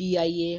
PIA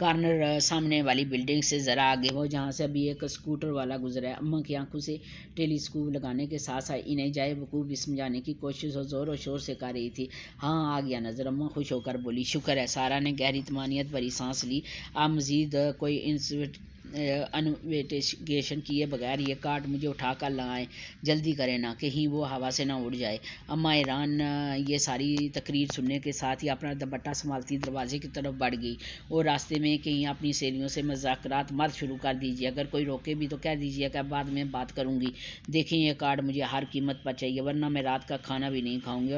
corner سامنے والی building سے ذرا آگے وہ جہاں سے ابھی ایک اسکوٹر والا گزرا ہے۔ اماں کی آنکھوں سے ٹیلی اسکوپ لگانے کے ساتھ ساتھ انہیں جائے وقوع بھی سمجھانے کی کوشش اور زور و شور سے کر رہی تھی۔ ہاں آ گیا نظر، اماں خوش ہو کر بولی۔ شکر ہے، سارا نے گہری طمانینت بھری سانس لی۔ آپ مزید کوئی انویسٹیگیشن کیے بغیر یہ کارڈ مجھے اٹھا کر لگائیں، جلدی کریں نا، کہیں وہ ہوا سے نہ اڑ جائے۔ اماں ایران یہ ساری تقریر سننے کے ساتھ ہی اپنا دوپٹہ سنبھالتی دروازے کی طرف بڑھ گئی اور راستے میں کہیں اپنی سہیلیوں سے مذاکرات مت شروع کر دیجیے، اگر کوئی روکے بھی تو کہہ دیجیے کہ بعد میں بات کروں گی۔ دیکھیں یہ کارڈ مجھے ہر قیمت پر چاہیے، ورنہ میں رات کا کھانا بھی نہیں کھاؤں گی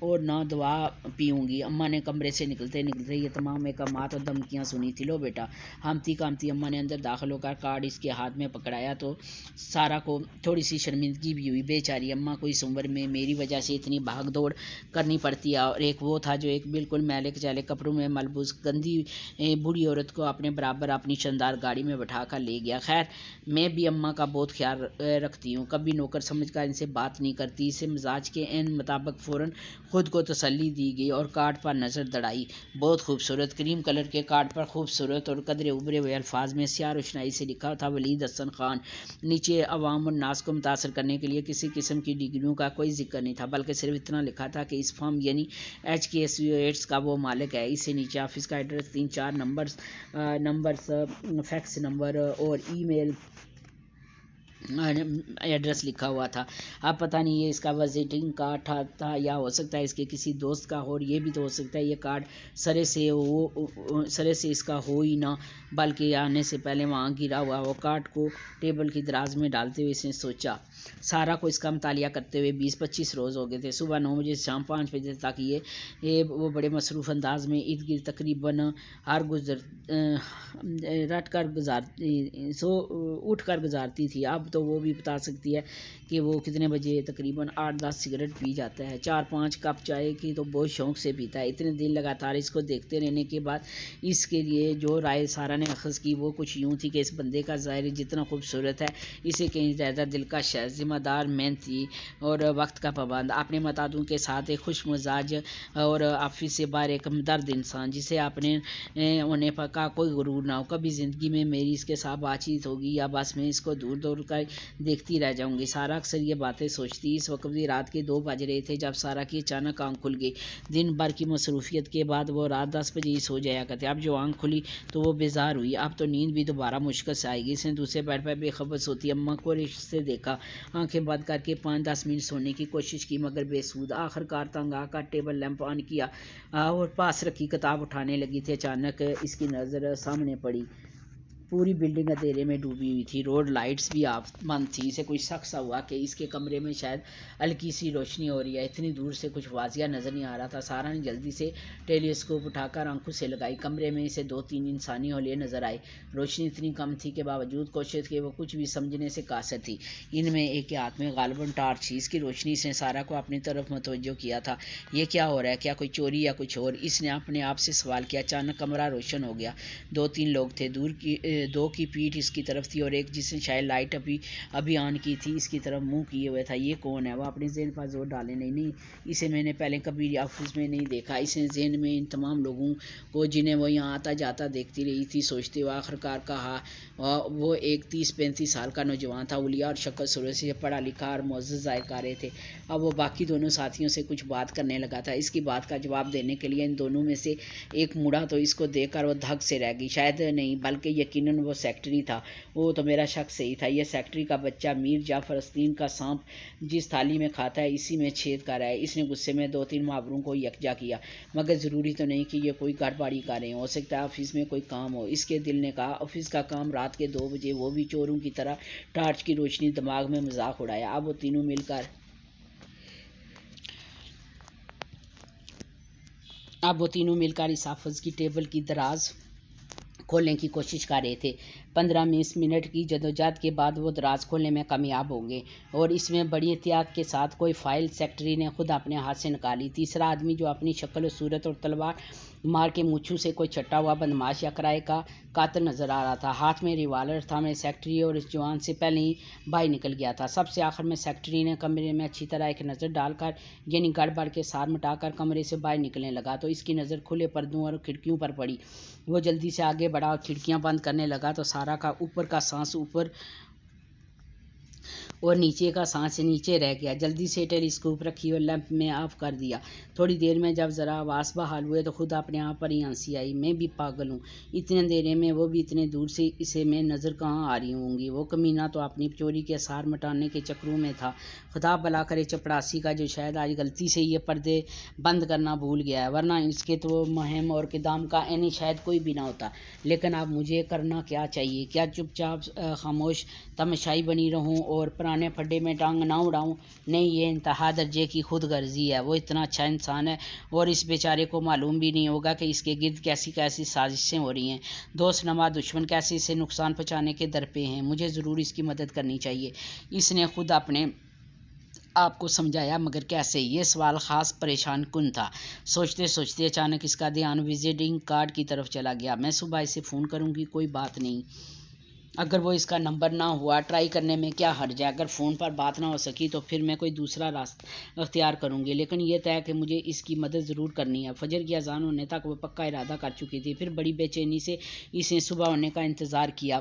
اور نہ دوا پیوں گی۔ اماں نے کمرے سے نکلتے نکلتے یہ تمام احکامات اور دھمکیاں سنی تھی۔ لو بیٹا، ہامتی کامتی اماں نے اندر داخل ہو کر کارڈ اس کے ہاتھ میں پکڑایا تو سارا کو تھوڑی سی شرمندگی بھی ہوئی۔ بیچاری اماں کو اس عمر میں میری وجہ سے اتنی بھاگ دوڑ کرنی پڑتی ہے، اور ایک وہ تھا جو ایک بالکل میلے کچیلے کپڑوں میں ملبوس گندی بوڑھی عورت کو اپنے برابر اپنی شاندار گاڑی میں بٹھا کر لے گیا۔ خیر میں بھی اماں کا بہت خیال رکھتی ہوں، کبھی نوکر سمجھ کر ان سے بات نہیں کرتی۔ اسے مزاج کے عین مطابق فوراً خود کو تسلی دی گئی اور کارڈ پر نظر دڑائی۔ بہت خوبصورت کریم کلر کے کارڈ پر خوبصورت اور قدرے ابھرے ہوئے الفاظ میں سیاہ روشنائی سے لکھا تھا ولید حسن خان۔ نیچے عوام الناس کو متاثر کرنے کے لیے کسی قسم کی ڈگریوں کا کوئی ذکر نہیں تھا، بلکہ صرف اتنا لکھا تھا کہ اس فرم یعنی HKSU8 کا وہ مالک ہے۔ اس سے نیچے آفس کا ایڈریس، 3-4 نمبرز، فیکس نمبر اور ای میل ایڈریس لکھا ہوا تھا۔ اب پتہ نہیں یہ اس کا وزٹنگ کارڈ تھا یا ہو سکتا ہے اس کے کسی دوست کا ہو، اور یہ بھی تو ہو سکتا ہے یہ کارڈ سرے سے اس کا ہو ہی نہ، بلکہ آنے سے پہلے وہاں گرا ہوا وہ کارڈ کو ٹیبل کی دراز میں ڈالتے ہوئے اس نے سوچا۔ سارا کو اس کا مطالعہ کرتے ہوئے 20-25 روز ہو گئے تھے۔ صبح 9 بجے سے شام 5 بجے تک وہ بڑے مصروف انداز میں ارد گرد تقریباً اٹھ کر گزارتی تھی۔ اب تو وہ بھی بتا سکتی ہے کہ وہ کتنے بجے تقریباً 8-10 سگریٹ پی جاتا ہے، 4-5 کپ چائے کی تو بہت شوق سے پیتا ہے۔ اتنے دن لگاتار اس کو دیکھتے رہنے کے بعد اس کے لیے جو رائے سارا نے اخذ کی وہ کچھ یوں تھی کہ اس بندے کا ظاہر جتنا خوبصورت ہے اسے کہیں زیادہ دلکش ہے، ذمہ دار، محنتی اور وقت کا پابند، اپنے متعددوں کے ساتھ ایک خوش مزاج اور آفس سے باہر ایک ہمدرد انسان جسے اپنے ہونے کا کوئی غرور نہ ہو۔ کبھی زندگی میں میری اس کے ساتھ بات چیت ہوگی یا بس میں اس کو دور دور کر دیکھتی رہ جاؤں گی؟ سارا اکثر یہ باتیں سوچتی۔ اس وقت بھی رات کے 2 بج رہے تھے جب سارا کی اچانک آنکھ کھل گئی۔ دن بھر کی مصروفیت کے بعد وہ رات 10 بجے ہی سو جایا کرتے، اب جو آنکھ کھلی تو وہ بیزار ہوئی۔ اب تو نیند بھی دوبارہ مشکل سے آئے گی۔ اس نے دوسرے بیڈ پر بے خبر سوتی اماں کو رشک سے دیکھا، آنکھیں بند کر کے 5-10 منٹ سونے کی کوشش کی مگر بے سود۔ آخر کار تنگ آ کر ٹیبل لیمپ آن کیا اور پاس رکھی کتاب اٹھانے لگی تھی، اچانک اس کی نظر سامنے پڑی۔ پوری بلڈنگ اندھیرے میں ڈوبی ہوئی تھی، روڈ لائٹس بھی بند تھی۔ اسے کوئی شک سا ہوا کہ اس کے کمرے میں شاید ہلکی سی روشنی ہو رہی ہے، اتنی دور سے کچھ واضح نظر نہیں آ رہا تھا۔ سارا نے جلدی سے ٹیلی اسکوپ اٹھا کر آنکھوں سے لگائی، کمرے میں اسے 2-3 انسانی حلیے نظر آئے۔ روشنی اتنی کم تھی کہ باوجود کوشش کے وہ کچھ بھی سمجھنے سے قاصر تھی۔ ان میں ایک کے ہاتھ میں غالباً ٹارچ تھی، اس کی روشنی سے سارا کو اپنی طرف متوجہ کیا تھا۔ یہ کیا ہو رہا ہے؟ کیا کوئی چوری یا کچھ اور؟ اس نے اپنے آپ سے سوال کیا۔ اچانک کمرہ روشن ہو گیا، 2-3 لوگ تھے، دو کی پیٹھ اس کی طرف تھی اور ایک جس نے شاید لائٹ ابھی آن کی تھی اس کی طرف منہ کیے ہوئے تھا۔ یہ کون ہے؟ وہ اپنے ذہن پر زور ڈالے، نہیں اسے میں نے پہلے کبھی آفس میں نہیں دیکھا۔ اس نے ذہن میں ان تمام لوگوں کو جنہیں وہ یہاں آتا جاتا دیکھتی رہی تھی سوچتے ہوئے آخر کار کہا۔ وہ ایک 30-35 سال کا نوجوان تھا، اولیا اور شکل صورت سے پڑھا لکھا اور معزز ظاہر کر رہے تھے۔ اب وہ باقی دونوں ساتھیوں سے کچھ بات کرنے لگا تھا۔ اس کی بات کا جواب دینے کے لیے ان دونوں میں سے ایک مڑا تو اس کو دیکھ کر وہ دھک سے رہ گئی، شاید نہیں بلکہ یقیناً وہ سیکرٹری تھا۔ وہ تو میرا شک صحیح تھا، یہ سیکرٹری کا بچہ میر جعفر آستین کا سانپ جس تھالی میں کھاتا ہے اسی میں چھید کر رہا ہے۔ اس نے غصے میں 2-3 محاوروں کو یکجا کیا، مگر ضروری تو نہیں کہ یہ کوئی گڑبڑی کر رہے ہوں، ہو سکتا ہے آفس میں کوئی کام ہو۔ اس کے دل نے کہا آفس کا کام، رات کے 2 بجے، وہ بھی چوروں کی طرح ٹارچ کی روشنی، دماغ میں مذاق اڑایا۔ اب وہ تینوں مل کر اس آفس کی ٹیبل کی دراز کھولنے کی کوشش کر رہے تھے۔ 15-20 منٹ کی جدوجہد کے بعد وہ دراز کھولنے میں کامیاب ہوں گے اور اس میں بڑی احتیاط کے ساتھ کوئی فائل سیکرٹری نے خود اپنے ہاتھ سے نکالی۔ تیسرا آدمی جو اپنی شکل و صورت اور تلوار مار کے مچھو سے کوئی چھٹا ہوا بدماش یا کرائے کا قاتل نظر آ رہا تھا۔ ہاتھ میں ریوالور تھا۔ میں سیکرٹری اور اس جوان سے پہلے ہی باہر نکل گیا تھا۔ سب سے آخر میں سیکرٹری نے کمرے میں اچھی طرح ایک نظر ڈال کر یعنی گڑبڑ کے سار مٹا کر کمرے سے باہر نکلنے لگا تو اس کی نظر کھلے پردوں اور کھڑکیوں پر پڑی۔ وہ جلدی سے آگے بڑھا اور کھڑکیاں بند کرنے لگا تو سارا کا اوپر کا سانس اوپر اور نیچے کا سانس نیچے رہ گیا۔ جلدی سے ٹیلیسکوپ رکھی اور لیمپ میں آف کر دیا۔ تھوڑی دیر میں جب ذرا آواز بحال ہوئے تو خود اپنے آپ پر ہی ہنسی آئی۔ میں بھی پاگل ہوں، اتنے اندھیرے میں وہ بھی اتنے دور سے، اسے میں نظر کہاں آ رہی ہوں گی؟ وہ کمینہ تو اپنی چوری کے آثار مٹانے کے چکروں میں تھا۔ خدا بھلا کرے چپڑاسی کا جو شاید آج غلطی سے یہ پردے بند کرنا بھول گیا ہے، ورنہ اس کے تو مہم اور قدام کا عینی شاید کوئی بھی نہ ہوتا۔ لیکن اب مجھے کرنا کیا چاہیے؟ کیا چپ چاپ خاموش تماشائی بنی رہوں اور پرانے پھڈے میں ٹانگ نہ اڑاؤں؟ نہیں، یہ انتہا درجے کی خود غرضی ہے۔ وہ اتنا اچھا انسان ہے اور اس بیچارے کو معلوم بھی نہیں ہوگا کہ اس کے گرد کیسی کیسی سازشیں ہو رہی ہیں۔ دوست نما دشمن کیسے اسے نقصان پہنچانے کے درپے ہیں۔ مجھے ضرور اس کی مدد کرنی چاہیے۔ اس نے خود اپنے آپ کو سمجھایا، مگر کیسے؟ یہ سوال خاص پریشان کن تھا۔ سوچتے سوچتے اچانک اس کا دھیان وزٹنگ کارڈ کی طرف چلا گیا۔ میں صبح اسے فون کروں گی، کوئی بات نہیں۔ اگر وہ اس کا نمبر نہ ہوا، ٹرائی کرنے میں کیا حرج ہے؟ اگر فون پر بات نہ ہو سکی تو پھر میں کوئی دوسرا راستہ اختیار کروں گی، لیکن یہ طے کہ مجھے اس کی مدد ضرور کرنی ہے۔ فجر کی اذان ہونے تک وہ پکا ارادہ کر چکی تھی۔ پھر بڑی بے چینی سے اس نے صبح ہونے کا انتظار کیا۔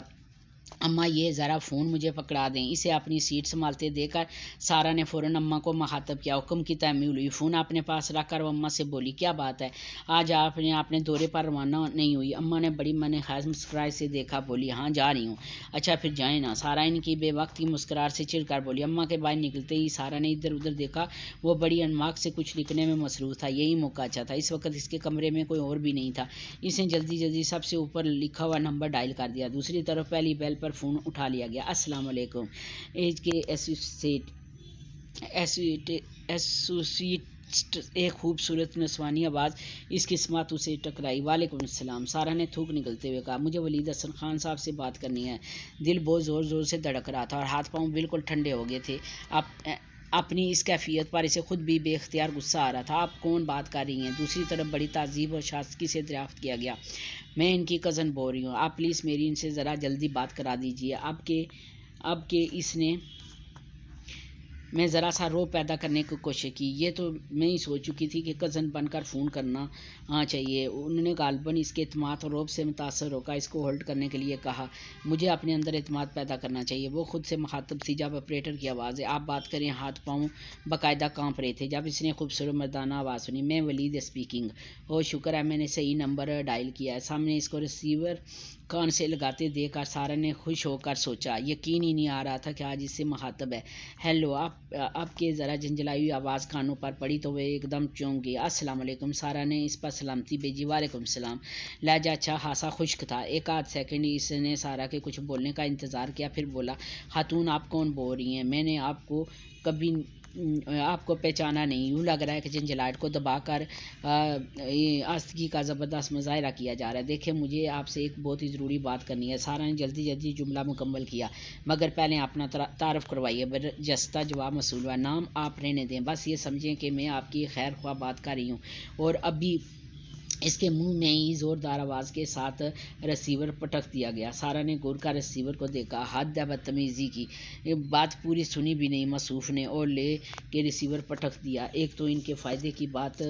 اماں یہ ذرا فون مجھے پکڑا دیں۔ اسے اپنی سیٹ سنبھالتے دیکھ کر سارا نے فوراً اماں کو مخاطب کیا۔ حکم کی تعمیل ہوئی۔ فون اپنے پاس رکھ کر وہ اماں سے بولی، کیا بات ہے؟ آج آپ نے اپنے دورے پر روانہ نہیں ہوئی؟ اماں نے بڑی من خیز مسکراہٹ سے دیکھا، بولی، ہاں جا رہی ہوں۔ اچھا پھر جائیں نا۔ سارا ان کی بے وقت کی مسکراہٹ سے چڑھ کر بولی۔ اماں کے باہر نکلتے ہی سارا نے ادھر ادھر دیکھا۔ وہ بڑی انماق سے کچھ لکھنے میں مصروف تھا۔ یہی موقع اچھا تھا، اس وقت اس کے کمرے میں کوئی اور بھی نہیں تھا۔ اس نے جلدی جلدی سب سے اوپر لکھا ہوا نمبر ڈائل کر دیا۔ دوسری طرف پہلی بیل پر فون اٹھا لیا گیا۔ السلام علیکم۔ ایج کے ایسوسیٹ ایک خوبصورت نسوانی آواز اس کی سماعتوں سے ٹکرائی۔ وعلیکم السلام۔ سارا نے تھوک نکلتے ہوئے کہا، مجھے ولید حسن خان صاحب سے بات کرنی ہے۔ دل بہت زور زور سے دھڑک رہا تھا اور ہاتھ پاؤں بالکل ٹھنڈے ہو گئے تھے۔ اپنی اس کیفیت پر اسے خود بھی بے اختیار غصہ آ رہا تھا۔ آپ کون بات کر رہی ہیں؟ دوسری طرف بڑی تعجب اور شائستگی سے دریافت کیا گیا۔ میں ان کی کزن بول رہی ہوں۔ آپ پلیز میری ان سے ذرا جلدی بات کرا دیجیے۔ اب کہ اس نے میں ذرا سا رو پیدا کرنے کی کوشش کی۔ یہ تو میں ہی سوچ چکی تھی کہ کزن بن کر فون کرنا چاہیے۔ انہوں نے غالباً اس کے اعتماد اور روب سے متاثر ہو کر اس کو ہولڈ کرنے کے لیے کہا۔ مجھے اپنے اندر اعتماد پیدا کرنا چاہیے۔ وہ خود سے مخاطب تھی جب آپریٹر کی آواز ہے، آپ بات کریں۔ ہاتھ پاؤں باقاعدہ کانپ رہے تھے جب اس نے خوبصورت مردانہ آواز سنی۔ میں ولید اسپیکنگ۔ او شکر ہے میں نے صحیح نمبر ڈائل کیا ہے۔ سامنے اس کو ریسیور کان سے لگاتے دیکھ کر سارا نے خوش ہو کر سوچا، یقین ہی نہیں آ رہا تھا کہ آج اس سے مخاطب ہے۔ ہیلو۔ آپ کے ذرا جھنجھلائی ہوئی آواز کانوں پر پڑی تو وہ ایک دم چونک گئی۔ السلام علیکم۔ سارا نے اس پر سلامتی بھیجی۔ وعلیکم السلام۔ لہجہ اچھا خاصا خشک تھا۔ ایک آدھ سیکنڈ اس نے سارا کے کچھ بولنے کا انتظار کیا، پھر بولا، خاتون آپ کون بول رہی ہیں؟ میں نے آپ کو پہچانا نہیں۔ یوں لگ رہا ہے کہ جھنجھلاہٹ کو دبا کر آستگی کا زبردست مظاہرہ کیا جا رہا ہے۔ دیکھیں مجھے آپ سے ایک بہت ہی ضروری بات کرنی ہے۔ سارا نے جلدی جلدی جملہ مکمل کیا، مگر پہلے اپنا تعارف کروائیے۔ برجستہ جواب موصول ہوا۔ نام آپ رہنے دیں، بس یہ سمجھیں کہ میں آپ کی خیر خواہ بات کر رہی ہوں۔ اور ابھی اس کے منہ میں ہی زوردار آواز کے ساتھ ریسیور پٹک دیا گیا۔ سارا نے گور کر ریسیور کو دیکھا۔ حد ہے بدتمیزی کی، بات پوری سنی بھی نہیں موصوف نے اور لے کے ریسیور پٹک دیا۔ ایک تو ان کے فائدے کی بات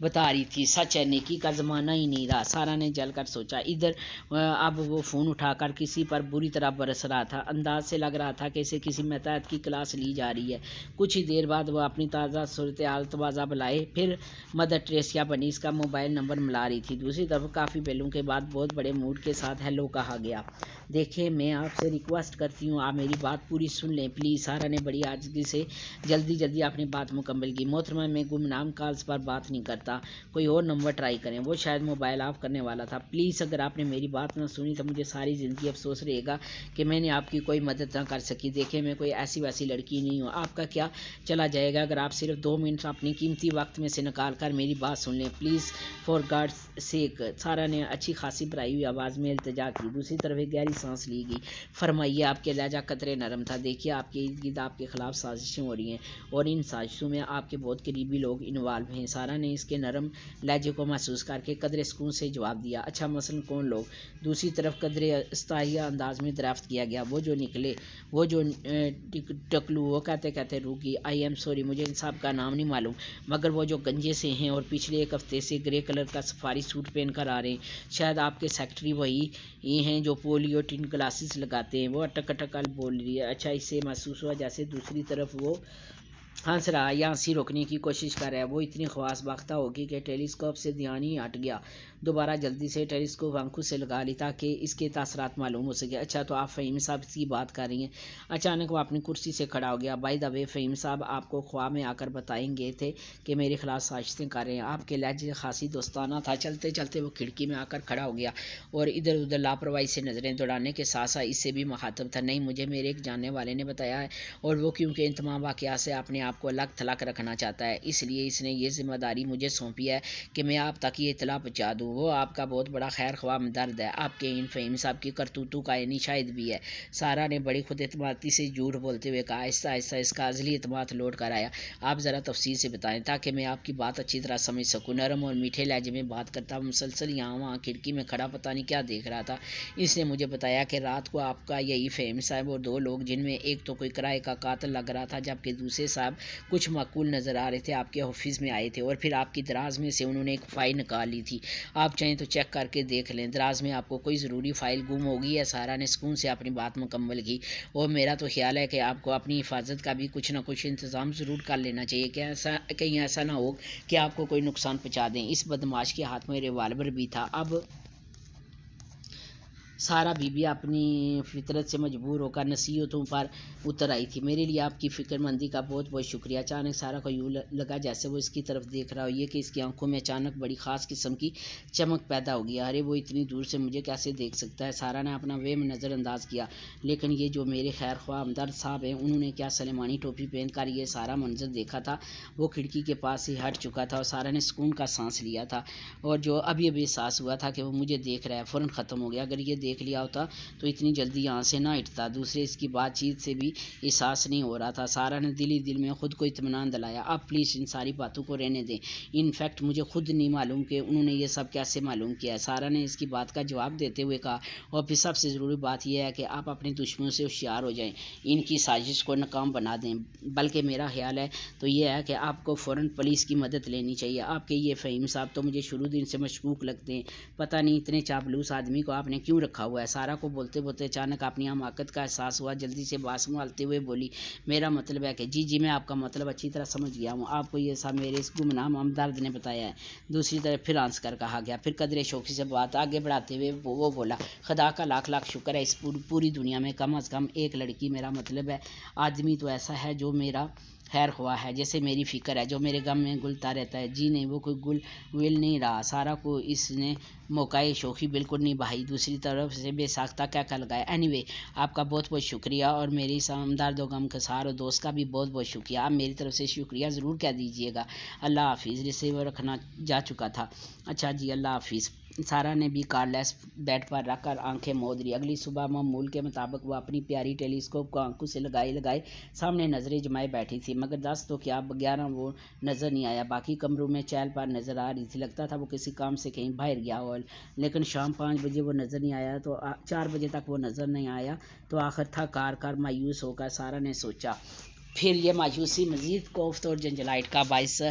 بتا رہی تھی، سچ ہے نیکی کا زمانہ ہی نہیں رہا۔ سارا نے جل کر سوچا۔ ادھر اب وہ فون اٹھا کر کسی پر بری طرح برس رہا تھا۔ انداز سے لگ رہا تھا کہ اسے کسی متحد کی کلاس لی جا رہی ہے۔ کچھ ہی دیر بعد وہ اپنی تازہ صورتحال توازہ بلائے پھر مدر ٹریسیا بنی اس کا موبائل نمبر ملا رہی تھی۔ دوسری طرف کافی بیلوں کے بعد بہت بڑے موڈ کے ساتھ ہیلو کہا گیا۔ دیکھیں میں آپ سے ریکویسٹ کرتی ہوں، آپ میری بات پوری سن لیں پلیز۔ سارا نے بڑی عاجزی سے جلدی جلدی اپنی بات مکمل کی۔ محترمہ میں گمنام کالز پر بات نہیں کرتا، کوئی اور نمبر ٹرائی کریں۔ وہ شاید موبائل آف کرنے والا تھا۔ پلیز اگر آپ نے میری بات نہ سنی تو مجھے ساری زندگی افسوس رہے گا کہ میں نے آپ کی کوئی مدد نہ کر سکی۔ دیکھیں میں کوئی ایسی ویسی لڑکی نہیں ہوں۔ آپ کا کیا چلا جائے گا اگر آپ صرف 2 منٹ اپنی قیمتی وقت میں سے نکال کر میری بات سن لیں پلیز فار گاڈز سیک۔ سارا نے اچھی خاصی بھرائی ہوئی آواز میں التجا کی۔ دوسری طرف ایک گہری سانس لی گئی۔ فرمائیے۔ آپ کے لہجہ قطرے نرم تھا۔ دیکھیے آپ کے ارد گرد آپ کے خلاف سازشیں ہو رہی ہیں اور ان سازشوں میں آپ کے بہت قریبی لوگ انوالو ہیں۔ سارا نے اس کے کے نرم لہجے کو محسوس کر کے قدرے سکون سے جواب دیا، اچھا مثلاً کون لوگ؟ دوسری طرف قدرے استائیہ انداز میں دریافت کیا گیا، وہ جو نکلے، وہ جو ٹکلو، وہ کہتے کہتے رک گئی، آئی ایم سوری، مجھے ان صاحب کا نام نہیں معلوم، مگر وہ جو گنجے سے ہیں اور پچھلے ایک ہفتے سے گرے کلر کا سفاری سوٹ پہن کر آ رہے ہیں، شاید آپ کے سیکرٹری وہی ہیں جو پولیو ٹن گلاسز لگاتے ہیں۔ وہ اٹک اٹک بول رہی ہے، اچھا اس سے محسوس ہوا جیسے دوسری طرف وہ ہنس رہا یا ہنسی روکنے کی کوشش کر رہا ہے۔ وہ اتنی خواص باختہ ہوگی کہ ٹیلیسکوپ سے دھیان ہی ہٹ گیا، دوبارہ جلدی سے ٹیلیسکوپ آنکھوں سے لگا لی تاکہ اس کے تاثرات معلوم ہو سکے۔ اچھا تو آپ فہیم صاحب کی بات کر رہی ہیں؟ اچانک وہ اپنی کرسی سے کھڑا ہو گیا، بائی دا وے فہیم صاحب آپ کو خواب میں آ کر بتائیں گے تھے کہ میرے خلاف سازشیں کر رہے ہیں۔ آپ کے لہجے خاصی دوستانہ تھا۔ چلتے چلتے وہ کھڑکی میں آ کر کھڑا ہو گیا اور ادھر ادھر لاپرواہی سے نظریں دوڑانے کے ساتھ ساتھ اس سے بھی مخاطب تھا، نہیں مجھے میرے ایک جاننے والے نے بتایا ہے، اور وہ کیونکہ ان تمام واقعات سے اپنے آپ کو الگ تھلگ رکھنا چاہتا ہے، اس لیے اس نے یہ ذمہ داری مجھے سونپی ہے کہ میں آپ تک یہ اطلاع پہنچا دوں۔ وہ آپ کا بہت بڑا خیر خواہ ہمدرد ہے، آپ کے ان فہیم صاحب کی کرتوتوں کا عینی شاہد بھی ہے۔ سارا نے بڑی خود اعتمادی سے جھوٹ بولتے ہوئے کہا، آہستہ آہستہ اس کا ازلی اعتماد لوٹ کر آیا، آپ ذرا تفصیل سے بتائیں تاکہ میں آپ کی بات اچھی طرح سمجھ سکوں۔ نرم اور میٹھے لہجے میں بات کرتا مسلسل یہاں وہاں کھڑکی میں کھڑا پتہ نہیں کیا دیکھ رہا تھا۔ اس نے مجھے بتایا کہ رات کو آپ کا یہی فہیم صاحب اور دو لوگ، جن میں ایک تو کوئی کرائے کا قاتل لگ رہا تھا جبکہ دوسرے صاحب کچھ معقول نظر آ رہے تھے، آپ کے آفس میں آئے تھے اور پھر آپ کی دراز میں سے انہوں نے ایک فائل نکال لی تھی، آپ چاہیں تو چیک کر کے دیکھ لیں، دراز میں آپ کو کوئی ضروری فائل گم ہوگی ہے؟ سارا نے سکون سے اپنی بات مکمل کی، اور میرا تو خیال ہے کہ آپ کو اپنی حفاظت کا بھی کچھ نہ کچھ انتظام ضرور کر لینا چاہیے، کہ کہیں ایسا نہ ہو کہ آپ کو کوئی نقصان پہنچا دیں۔ اس بدماش کے ہاتھ میں ریوالور بھی تھا۔ اب سارا بی بی اپنی فطرت سے مجبور ہو کر نصیحتوں پر اتر آئی تھی، میرے لیے آپ کی فکر مندی کا بہت بہت شکریہ۔ اچانک سارا کو یوں لگا جیسے وہ اس کی طرف دیکھ رہا ہو، یہ کہ اس کی آنکھوں میں اچانک بڑی خاص قسم کی چمک پیدا ہو گیا، ارے وہ اتنی دور سے مجھے کیسے دیکھ سکتا ہے؟ سارا نے اپنا وہم نظر انداز کیا، لیکن یہ جو میرے خیر خواہ ہمدرد صاحب ہیں، انہوں نے کیا سلیمانی ٹوپی پہن کر یہ سارا منظر دیکھا تھا؟ وہ کھڑکی کے پاس سے ہٹ چکا تھا اور سارا نے سکون کا سانس لیا تھا، اور جو ابھی احساس ہوا تھا کہ وہ مجھے دیکھ رہا ہے فوراً ختم ہو گیا۔ اگر یہ دیکھ لیا ہوتا تو اتنی جلدی یہاں سے نہ ہٹتا۔ دوسرے اس کی بات چیت سے بھی احساس نہیں ہو رہا تھا۔ سارا نے دل ہی دل میں خود کو اطمینان دلایا، اب پلیز ان ساری باتوں کو رہنے دیں، ان فیکٹ مجھے خود نہیں معلوم کہ انہوں نے یہ سب کیسے معلوم کیا ہے۔ سارا نے اس کی بات کا جواب دیتے ہوئے کہا، اور پھر سب سے ضروری بات یہ ہے کہ آپ اپنے دشمنوں سے ہوشیار ہو جائیں، ان کی سازش کو ناکام بنا دیں، بلکہ میرا خیال ہے تو یہ ہے کہ آپ کو فوراً پولیس کی مدد لینی چاہیے۔ آپ کے یہ فہیم صاحب تو مجھے شروع دن سے مشکوک لگتے ہیں، پتہ نہیں اتنے چاپلوس آدمی کو آپ نے کیوں رکھا ہوا ہے؟ سارا کو بولتے بولتے اچانک اپنی حماقت کا احساس ہوا، جلدی سے بات سنبھالتے ہوئے بولی، میرا مطلب ہے کہ جی میں آپ کا مطلب اچھی طرح سمجھ گیا ہوں، آپ کو یہ سب میرے اس گمنام ہمدرد نے بتایا ہے۔ دوسری طرف پھر ہنس کر کہا گیا، پھر قدرے شوخی سے بات آگے بڑھاتے ہوئے وہ بولا، خدا کا لاکھ لاکھ شکر ہے، اس پوری دنیا میں کم از کم ایک لڑکی، میرا مطلب ہے آدمی تو ایسا ہے جو میرا خیر خواہ ہے، جیسے میری فکر ہے، جو میرے غم میں گلتا رہتا ہے۔ جی نہیں، وہ کوئی گل ول نہیں رہا۔ سارا کو اس نے موقع شوخی بالکل نہیں بھائی، دوسری طرف سے بے ساختہ کہہ لگایا، اینی وے آپ کا بہت بہت شکریہ، اور میری ہمدرد و غم گسار اور دوست کا بھی بہت بہت شکریہ، آپ میری طرف سے شکریہ ضرور کہہ دیجیے گا، اللہ حافظ۔ ریسیور رکھنا جا چکا تھا، اچھا جی اللہ حافظ۔ سارا نے بھی کار لیس بیڈ پر رکھ کر آنکھیں موند لی۔ اگلی صبح معمول کے مطابق وہ اپنی پیاری ٹیلیسکوپ کو آنکھوں سے لگائے سامنے نظریں جمائے بیٹھی تھی، مگر 10 تو کیا 11 وہ نظر نہیں آیا۔ باقی کمروں میں چہل پہل نظر آ رہی تھی، لگتا تھا وہ کسی کام سے کہیں باہر گیا ہو، لیکن شام 5 بجے وہ نظر نہیں آیا، تو 4 بجے تک وہ نظر نہیں آیا، تو آخر تھک ہار کر مایوس ہو کر سارا نے سوچا۔ پھر یہ مایوسی مزید کوفت اور جنجلاہٹ کا باعث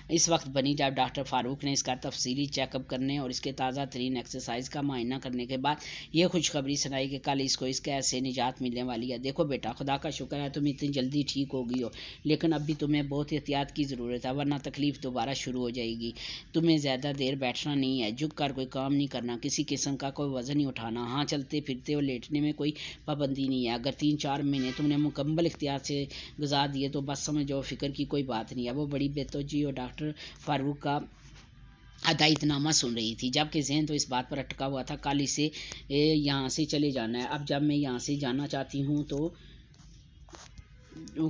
اس وقت بنی جب ڈاکٹر فاروق نے اس کا تفصیلی چیک اپ کرنے اور اس کے تازہ ترین ایکسرسائز کا معائنہ کرنے کے بعد یہ خوشخبری سنائی کہ کل اس کو اس قید سے نجات ملنے والی ہے۔ دیکھو بیٹا، خدا کا شکر ہے تم اتنی جلدی ٹھیک ہو گئی ہو، لیکن اب بھی تمہیں بہت احتیاط کی ضرورت ہے، ورنہ تکلیف دوبارہ شروع ہو جائے گی۔ تمہیں زیادہ دیر بیٹھنا نہیں ہے، جھک کر کوئی کام نہیں کرنا، کسی قسم کا کوئی وزن نہیں اٹھانا، ہاں چلتے پھرتے اور لیٹنے میں کوئی پابندی نہیں ہے۔ اگر 3-4 مہینے تم نے مکمل احتیاط سے گزار دیے تو بس سمجھو فکر کی کوئی بات نہیں ہے۔ وہ بڑی بے توجہی اور ڈاکٹر فاروق کا ہدایت نامہ سن رہی تھی، جبکہ ذہن تو اس بات پر اٹکا ہوا تھا کل اسے یہاں سے چلے جانا ہے۔ اب جب میں یہاں سے جانا چاہتی ہوں تو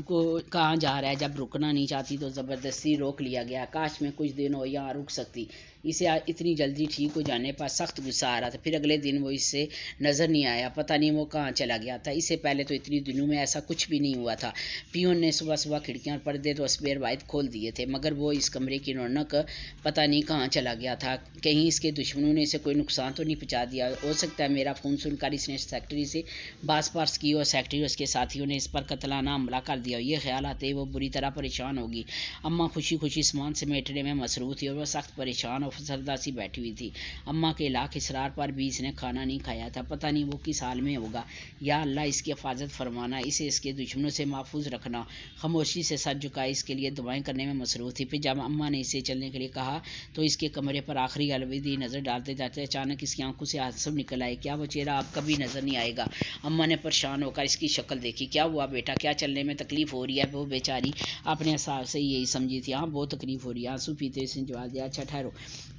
کو کہاں جا رہا ہے، جب رکنا نہیں چاہتی تو زبردستی روک لیا گیا، کاش میں کچھ دن ہو یہاں رک سکتی، اسے اتنی جلدی ٹھیک ہو جانے پر سخت غصہ آ رہا تھا۔ پھر اگلے دن وہ اس سے نظر نہیں آیا، پتہ نہیں وہ کہاں چلا گیا تھا۔ اس سے پہلے تو اتنی دنوں میں ایسا کچھ بھی نہیں ہوا تھا۔ پیون نے صبح صبح کھڑکیاں اور پردے تو اسبیر واحد کھول دیے تھے، مگر وہ اس کمرے کی رونق پتہ نہیں کہاں چلا گیا تھا۔ کہیں اس کے دشمنوں نے اسے کوئی نقصان تو نہیں پہنچا دیا؟ ہو سکتا ہے میرا فون سن کر اس نے سیکرٹری سے باس پارس کی اور سیکرٹری اور اس کے ساتھیوں نے اس پر قتلانہ حملہ کر دیا۔ یہ خیال آتے ہی وہ بری طرح پریشان ہوگی۔ اماں خوشی خوشی سامان سمیٹنے میں مصروف تھی اور وہ سخت پریشان اور فسردہ سی بیٹھی ہوئی تھی۔ اماں کے لاکھ اصرار پر بھی اس نے کھانا نہیں کھایا تھا۔ پتہ نہیں وہ کس حال میں ہوگا۔ یا اللہ اس کی حفاظت فرمانا، اسے اس کے دشمنوں سے محفوظ رکھنا۔ خاموشی سے سر جھکائے اس کے لیے دعائیں کرنے میں مصروف تھی۔ پھر جب اماں نے اسے چلنے کے لیے کہا تو اس کے کمرے پر آخری الوداعی نظر ڈالتے جاتے اچانک اس کی آنکھوں سے آنسو نکل آئے۔ کیا وہ چہرہ اب کبھی نظر نہیں آئے گا؟ اماں نے پریشان ہو کر اس کی شکل دیکھی۔ کیا ہوا بیٹا، کیا چلنے میں تکلیف ہو رہی ہے؟ وہ بیچاری اپنے حساب سے یہی سمجھی تھی۔ ہاں بہت تکلیف ہو رہی ہے، آنسو پیتے اس نے جواب دیا۔ اچھا ٹھہرو،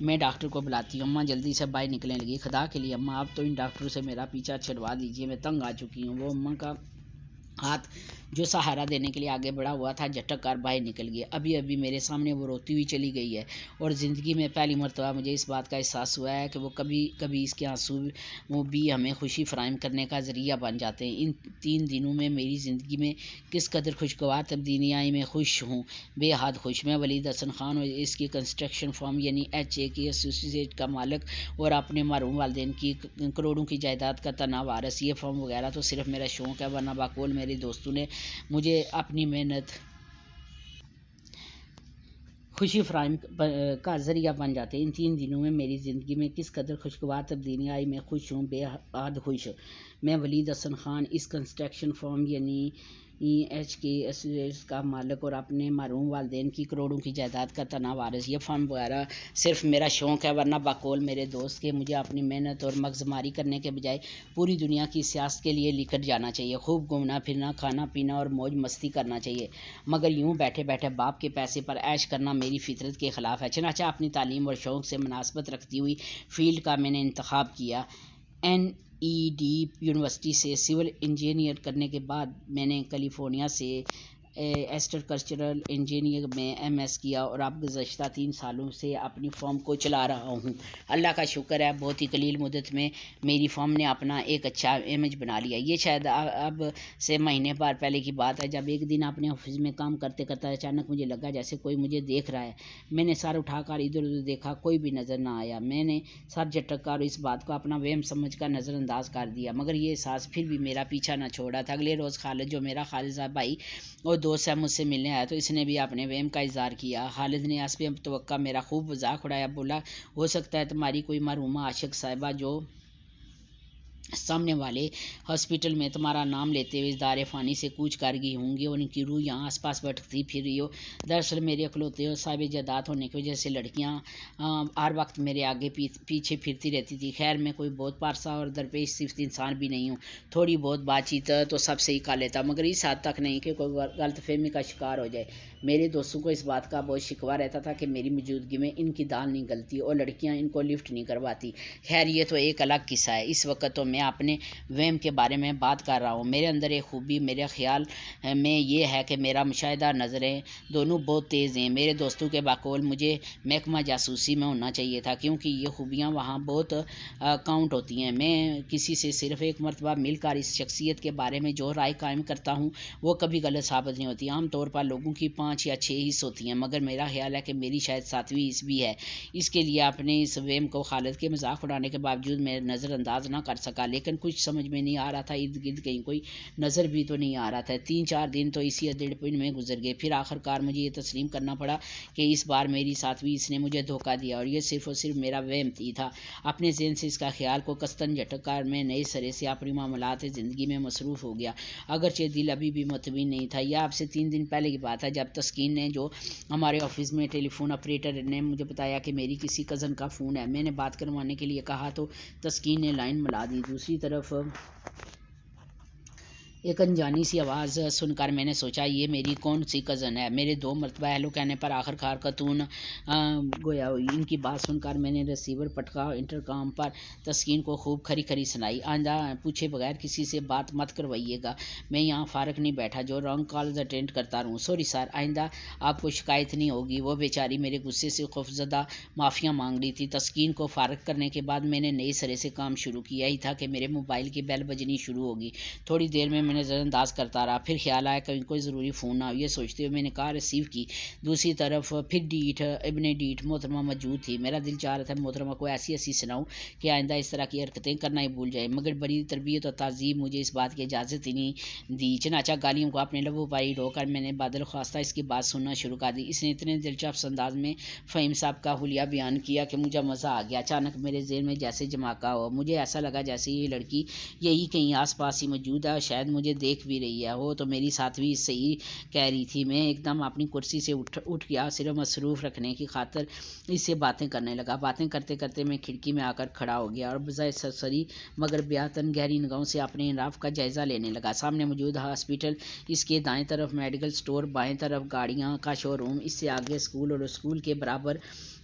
میں ڈاکٹر کو بلاتی ہوں۔ اماں جلدی سے باہر نکلنے لگی۔ خدا کے لیے اماں، اب تو ان ڈاکٹروں سے میرا پیچھا چھڑوا دیجیے، میں تنگ آ چکی ہوں۔ وہ اماں کا ہاتھ جو سہارا دینے کے لیے آگے بڑھا ہوا تھا جھٹک کر باہر نکل گیا۔ ابھی میرے سامنے وہ روتی ہوئی چلی گئی ہے، اور زندگی میں پہلی مرتبہ مجھے اس بات کا احساس ہوا ہے کہ وہ کبھی اس کے آنسو وہ بھی ہمیں خوشی فراہم کرنے کا ذریعہ بن جاتے ہیں۔ ان 3 دنوں میں میری زندگی میں کس قدر خوشگوار تبدیلیاں آئی، میں خوش ہوں، بے حد خوش۔ میں ولید حسن خان اور اس کی کنسٹرکشن فرم یعنی ایچ اے کی ایسوسیٹ کا مالک اور اپنے مرحوم والدین کی کروڑوں کی جائیداد کا تنہا وارث۔ یہ فرم وغیرہ تو صرف میرا شوق ہے، ورنہ باقول میرے دوستوں نے مجھے اپنی محنت خوشی فراہم کا ذریعہ بن جاتے ہیں۔ ان 3 دنوں میں میری زندگی میں کس قدر خوشگوار تبدیلیاں آئی، میں خوش ہوں، بے حد خوش۔ میں ولید حسن خان اس کنسٹرکشن فرم یعنی ایچ کے ایسوسیٹس کا مالک اور اپنے مرحوم والدین کی کروڑوں کی جائیداد کا تنہا وارث۔ یہ فرم وغیرہ صرف میرا شوق ہے، ورنہ باقول میرے دوست کے مجھے اپنی محنت اور مغز ماری کرنے کے بجائے پوری دنیا کی سیاست کے لیے نکل جانا چاہیے، خوب گھومنا پھرنا، کھانا پینا اور موج مستی کرنا چاہیے، مگر یوں بیٹھے بیٹھے باپ کے پیسے پر عیش کرنا میری فطرت کے خلاف ہے۔ چنانچہ اپنی تعلیم اور شوق سے مناسبت رکھتی ہوئی فیلڈ کا میں نے انتخاب کیا۔ این ای ڈی یونیورسٹی سے سول انجینئر کرنے کے بعد میں نے کیلیفورنیا سے اسٹرکچرل انجینئر میں ایم ایس کیا اور اب گزشتہ 3 سالوں سے اپنی فرم کو چلا رہا ہوں۔ اللہ کا شکر ہے، بہت ہی قلیل مدت میں میری فرم نے اپنا ایک اچھا امیج بنا لیا۔ یہ شاید اب سے مہینے بھر پہلے کی بات ہے، جب ایک دن اپنے آفس میں کام کرتے کرتے اچانک مجھے لگا جیسے کوئی مجھے دیکھ رہا ہے۔ میں نے سر اٹھا کر ادھر ادھر دیکھا، کوئی بھی نظر نہ آیا۔ میں نے سر جھٹک کر اس بات کو اپنا وہم سمجھ کر نظر انداز کر دیا، مگر یہ احساس پھر بھی میرا پیچھا نہ چھوڑا تھا۔ اگلے روز خالد، جو میرا خالد صاحب بھائی اور دوست ہے، مجھ سے ملنے آیا تو اس نے بھی اپنے وہم کا اظہار کیا۔ خالد نے حسب توقع میرا خوب مذاق اڑایا، بولا ہو سکتا ہے تمہاری کوئی مرحومہ عاشق صاحبہ جو سامنے والے ہاسپٹل میں تمہارا نام لیتے ہوئے اس دار فانی سے کوچ کر گئی ہوں گی اور ان کی روح یہاں آس پاس بھٹکتی پھر رہی ہو۔ دراصل میرے اکلوتے اور صاحب جائیداد ہونے کی وجہ سے لڑکیاں ہر وقت میرے آگے پیچھے پھرتی رہتی تھی۔ خیر، میں کوئی بہت پارسا اور درپیش صفت انسان بھی نہیں ہوں، تھوڑی بہت بات چیت تو سب سے ہی کر لیتا، مگر اس حد تک نہیں کہ کوئی غلط فہمی کا شکار ہو جائے۔ میرے دوستوں کو اس بات کا بہت شکوہ رہتا تھا کہ میری موجودگی میں ان کی دال نہیں گلتی اور لڑکیاں ان کو لفٹ نہیں کرواتی۔ خیر، یہ تو ایک الگ قصہ ہے۔ اس وقت تو میں اپنے وہم کے بارے میں بات کر رہا ہوں۔ میرے اندر ایک خوبی میرے خیال میں یہ ہے کہ میرا مشاہدہ نظریں دونوں بہت تیز ہیں۔ میرے دوستوں کے بقول مجھے محکمہ جاسوسی میں ہونا چاہیے تھا، کیونکہ یہ خوبیاں وہاں بہت کاؤنٹ ہوتی ہیں۔ میں کسی سے صرف ایک مرتبہ مل کر اس شخصیت کے بارے میں جو رائے قائم کرتا ہوں وہ کبھی غلط ثابت نہیں ہوتی۔ عام طور پر لوگوں کی 5 یا 6 حص ہوتی ہیں، مگر میرا خیال ہے کہ میری شاید 7ویں حص بھی ہے۔ اس کے لیے اپنے اس وہم کو خالد کے مذاق اڑانے کے باوجود میں نظر انداز نہ کر سکا، لیکن کچھ سمجھ میں نہیں آ رہا تھا، ارد گرد کہیں کوئی نظر بھی تو نہیں آ رہا تھا۔ 3-4 دن تو اسی ادڑپن میں گزر گئے، پھر آخر کار مجھے یہ تسلیم کرنا پڑا کہ اس بار میری 7ویں حص نے مجھے دھوکہ دیا اور یہ صرف اور صرف میرا وہم ہی تھا۔ اپنے ذہن سے اس کا خیال کو قصداً جھٹک کر میں نئے سرے سے اپنی معاملات زندگی میں مصروف ہو گیا، اگرچہ دل ابھی بھی مطمئن نہیں تھا۔ یہ اب سے 3 دن پہلے کی بات ہے، جب تسکین نے، جو ہمارے آفس میں ٹیلی فون آپریٹر، نے مجھے بتایا کہ میری کسی کزن کا فون ہے۔ میں نے بات کروانے کے لیے کہا تو تسکین نے لائن ملا دی۔ دوسری طرف ایک انجانی سی آواز سن کر میں نے سوچا یہ میری کون سی کزن ہے۔ میرے 2 مرتبہ ہیلو کہنے پر آخرکار خاتون گویا ہوئی۔ ان کی بات سن کر میں نے ریسیور پٹکا، انٹرکام پر تسکین کو خوب کھری کھری سنائی۔ آئندہ پوچھے بغیر کسی سے بات مت کروائیے گا، میں یہاں فارغ نہیں بیٹھا جو رانگ کالز اٹینڈ کرتا رہوں۔ سوری سر، آئندہ آپ کو شکایت نہیں ہوگی۔ وہ بیچاری میرے غصے سے خوفزدہ معافیاں مانگ رہی تھی۔ تسکین کو فارغ کرنے کے بعد میں نے نئے سرے سے کام شروع کیا ہی تھا کہ میرے موبائل کی بیل بجنی شروع ہوگی۔ تھوڑی دیر میں نے نظر انداز کرتا رہا، پھر خیال آیا کہ کوئی ضروری فون نہ ہو، یہ سوچتے ہوئے میں نے کہا ریسیو کی۔ دوسری طرف پھر ابن ڈیٹ محترمہ موجود تھی۔ میرا دل چاہ رہا تھا محترمہ کو ایسی سناؤں کہ آئندہ اس طرح کی حرکتیں کرنا ہی بھول جائے، مگر بڑی تربیت اور تہذیب مجھے اس بات کی اجازت ہی نہیں دی۔ چنانچہ گالیوں کو اپنے لبوں پر ہی رو کر میں نے بادل خواستہ اس کی بات سننا شروع کر دی۔ اس نے اتنے دلچسپ انداز میں فہیم صاحب کا حلیہ بیان کیا کہ مجھے مزہ آ گیا۔ اچانک میرے ذہن میں جیسے جماکہ ہوا، مجھے ایسا لگا جیسے یہ لڑکی یہی کہیں آس پاس ہی موجود ہے اور شاید مجھے دیکھ بھی رہی ہے۔ وہ تو میری ساتھ بھی صحیح کہہ رہی تھی۔ میں ایک دم اپنی کرسی سے اٹھ گیا، صرف مصروف رکھنے کی خاطر اس سے باتیں کرنے لگا۔ باتیں کرتے کرتے میں کھڑکی میں آ کر کھڑا ہو گیا اور بظاہر سرسری مگر بیاتن گہری نگاہوں سے اپنے انراف کا جائزہ لینے لگا۔ سامنے موجود ہاسپٹل، اس کے دائیں طرف میڈیکل سٹور، بائیں طرف گاڑیاں کا شو روم، اس سے آگے اسکول اور اسکول کے برابر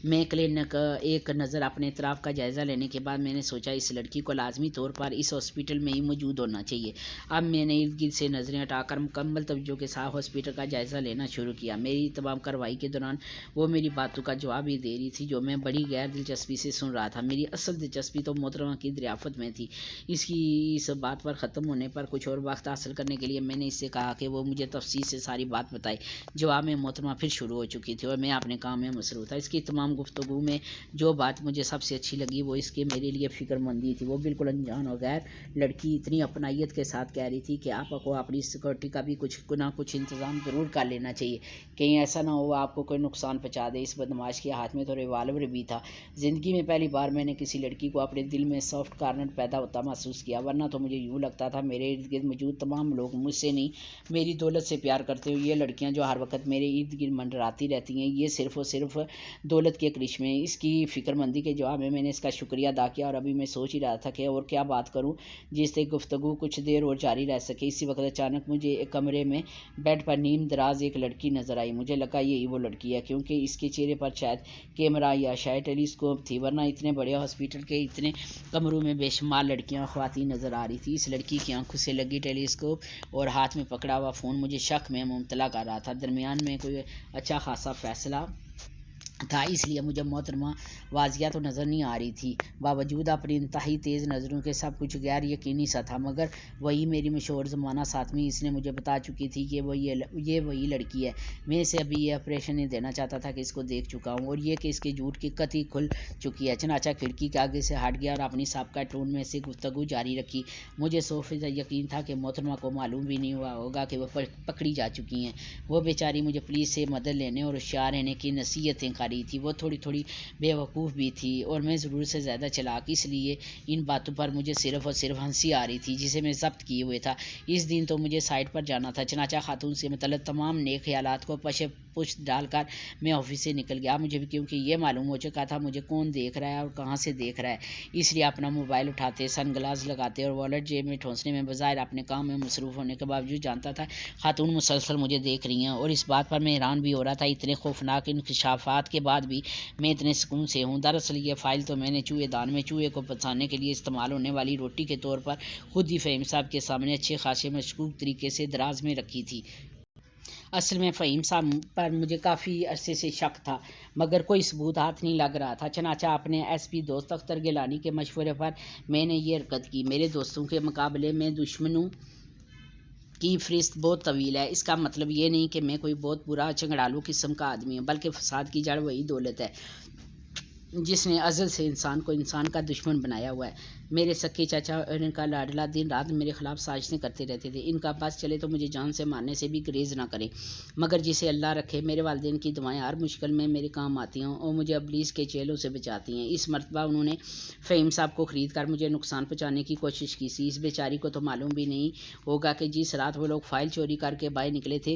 میں کلینک۔ ایک نظر اپنے اطراف کا جائزہ لینے کے بعد میں نے سوچا اس لڑکی کو لازمی طور پر اس ہاسپٹل میں ہی موجود ہونا چاہیے۔ اب میں نے ارد گرد سے نظریں ہٹا کر مکمل توجہ کے ساتھ ہاسپٹل کا جائزہ لینا شروع کیا۔ میری تمام کارروائی کے دوران وہ میری باتوں کا جواب ہی دے رہی تھی جو میں بڑی غیر دلچسپی سے سن رہا تھا۔ میری اصل دلچسپی تو محترمہ کی دریافت میں تھی۔ اس بات پر ختم ہونے پر کچھ اور وقت حاصل کرنے کے لیے میں نے اس سے کہا کہ وہ مجھے تفصیل سے ساری بات بتائے۔ جواب میں محترمہ پھر شروع ہو چکی تھی اور میں اپنے کام میں مصروف تھا۔ اس کی تمام گفتگو میں جو بات مجھے سب سے اچھی لگی وہ اس کے میرے لیے فکر مندی تھی۔ وہ بالکل انجان اور غیر لڑکی اتنی اپنائیت کے ساتھ کہہ رہی تھی کہ آپ کو اپنی سیکورٹی کا بھی کچھ نہ کچھ انتظام ضرور کر لینا چاہیے، کہیں ایسا نہ ہو آپ کو کوئی نقصان پہنچا دے۔ اس بدمعاش کے ہاتھ میں تو ریوالور بھی تھا۔ زندگی میں پہلی بار میں نے کسی لڑکی کو اپنے دل میں سافٹ کارنر پیدا ہوتا محسوس کیا، ورنہ تو مجھے یوں لگتا تھا میرے ارد گرد موجود تمام لوگ مجھ سے نہیں میری دولت سے پیار کرتے ہو۔ یہ لڑکیاں جو ہر وقت میرے ارد گرد منڈراتی رہتی ہیں یہ صرف اور صرف دولت کے کرشمے ہیں۔ اس کی فکر مندی کے جواب میں نے اس کا شکریہ ادا کیا اور ابھی میں سوچ ہی رہا تھا کہ اور کیا بات کروں جس سے گفتگو کچھ دیر اور جاری رہ سکے، اسی وقت اچانک مجھے ایک کمرے میں بیڈ پر نیم دراز ایک لڑکی نظر آئی۔ مجھے لگا یہی وہ لڑکی ہے، کیونکہ اس کے چہرے پر شاید کیمرہ یا شاید ٹیلیسکوپ تھی، ورنہ اتنے بڑے ہاسپٹل کے اتنے کمروں میں بے شمار لڑکیاں خواتین نظر آ رہی تھی۔ اس لڑکی کی آنکھوں سے لگی ٹیلیسکوپ اور ہاتھ میں پکڑا ہوا فون مجھے شک میں مبتلا کر رہا تھا۔ درمیان میں کوئی اچھا خاصا فاصلہ تھا، اس لیے مجھے محترمہ واضح تو نظر نہیں آ رہی تھی، باوجود اپنی انتہائی تیز نظروں کے سب کچھ غیر یقینی سا تھا، مگر وہی میری مشہور زمانہ ساتھی اس نے مجھے بتا چکی تھی کہ یہ وہی لڑکی ہے۔ میں اسے ابھی یہ آپریشن نہیں دینا چاہتا تھا کہ اس کو دیکھ چکا ہوں اور یہ کہ اس کے جھوٹ کی قطعی کھل چکی ہے۔ چنانچہ کھڑکی کے آگے سے ہٹ گیا اور اپنی سابقہ ٹون میں سے گفتگو جاری رکھی۔ مجھے 100% یقین تھا کہ محترمہ کو معلوم بھی نہیں ہوا ہوگا کہ وہ پکڑی جا چکی ہیں۔ وہ بیچاری مجھے پولیس سے مدد لینے اور ہوشیار رہنے کی نصیحتیں کر رہی تھی۔ وہ تھوڑی بے وقوف بھی تھی اور میں ضرورت سے زیادہ چلاک، اس لیے ان باتوں پر مجھے صرف اور صرف ہنسی آ رہی تھی جسے میں ضبط کیے ہوئے تھا۔ اس دن تو مجھے سائٹ پر جانا تھا، چنانچہ خاتون سے متعلق تمام نیک خیالات کو پشت ڈال کر میں آفس سے نکل گیا۔ مجھے کیونکہ یہ معلوم ہو چکا تھا مجھے کون دیکھ رہا ہے اور کہاں سے دیکھ رہا ہے، اس لیے اپنا موبائل اٹھاتے، سن گلاس لگاتے اور والیٹ جیب میں ٹھونسنے میں بظاہر اپنے کام میں مصروف ہونے کے باوجود جانتا تھا خاتون مسلسل مجھے دیکھ رہی ہیں، اور اس بات پر میں حیران بھی ہو رہا تھا اتنے خوفناک انکشافات کے بعد بھی میں اتنے سکون سے ہوں۔ دراصل یہ فائل تو میں نے چوہے دان میں چوہے کو پھنسانے کے لیے استعمال ہونے والی روٹی کے طور پر خود ہی فہیم صاحب کے سامنے اچھے خاصے مشکوک طریقے سے دراز میں رکھی تھی۔ اصل میں فہیم صاحب پر مجھے کافی عرصے سے شک تھا، مگر کوئی ثبوت ہاتھ نہیں لگ رہا تھا۔ چنانچہ اپنے ایس پی دوست اختر گیلانی کے مشورے پر میں نے یہ حرکت کی۔ میرے دوستوں کے مقابلے میں دشمنوں کی فہرست بہت طویل ہے۔ اس کا مطلب یہ نہیں کہ میں کوئی بہت برا چنگڑالو قسم کا آدمی ہوں، بلکہ فساد کی جڑ وہی دولت ہے جس نے ازل سے انسان کو انسان کا دشمن بنایا ہوا ہے۔ میرے سکے چاچا اور ان کا لاڈلا دن رات میرے خلاف سازشیں کرتے رہتے تھے۔ ان کا بس چلے تو مجھے جان سے مارنے سے بھی گریز نہ کریں، مگر جسے اللہ رکھے۔ میرے والدین کی دعائیں ہر مشکل میں میرے کام آتی ہیں اور مجھے ابلیس کے چیلوں سے بچاتی ہیں۔ اس مرتبہ انہوں نے فہیم صاحب کو خرید کر مجھے نقصان پہنچانے کی کوشش کی سی۔ اس بیچاری کو تو معلوم بھی نہیں ہوگا کہ جس رات وہ لوگ فائل چوری کر کے باہر نکلے تھے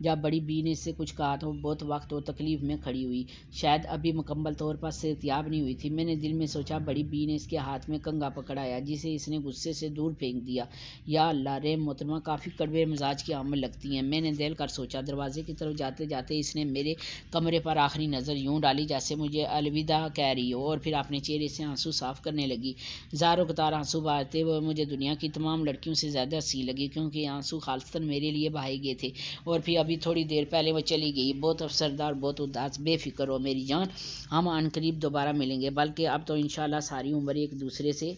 جب بڑی بی نے اس سے کچھ کہا تو وہ بہت وقت اور تکلیف میں کھڑی ہوئی، شاید ابھی مکمل طور پر صحتیاب نہیں ہوئی تھی۔ میں نے دل میں سوچا بڑی بی نے اس کے ہاتھ میں کنگا پکڑایا جسے اس نے غصے سے دور پھینک دیا۔ یا اللہ، رحم محترمہ کافی کڑوے مزاج کی عامل لگتی ہیں، میں نے دل کر سوچا۔ دروازے کی طرف جاتے جاتے اس نے میرے کمرے پر آخری نظر یوں ڈالی جیسے مجھے الوداع کہہ رہی ہو، اور پھر اپنے چہرے سے آنسو صاف کرنے لگی۔ زاروں قطار آنسو بہاتے ہوئے مجھے دنیا کی تمام لڑکیوں سے زیادہ ہنسی لگی، کیونکہ یہ آنسو خالصتاً میرے لیے بہائے گئے تھے۔ اور پھر ابھی تھوڑی دیر پہلے وہ چلی گئی، بہت افسردہ اور بہت اداس۔ بے فکر ہو میری جان، ہم عنقریب دوبارہ ملیں گے، بلکہ اب تو انشاءاللہ ساری عمر ایک دوسرے سے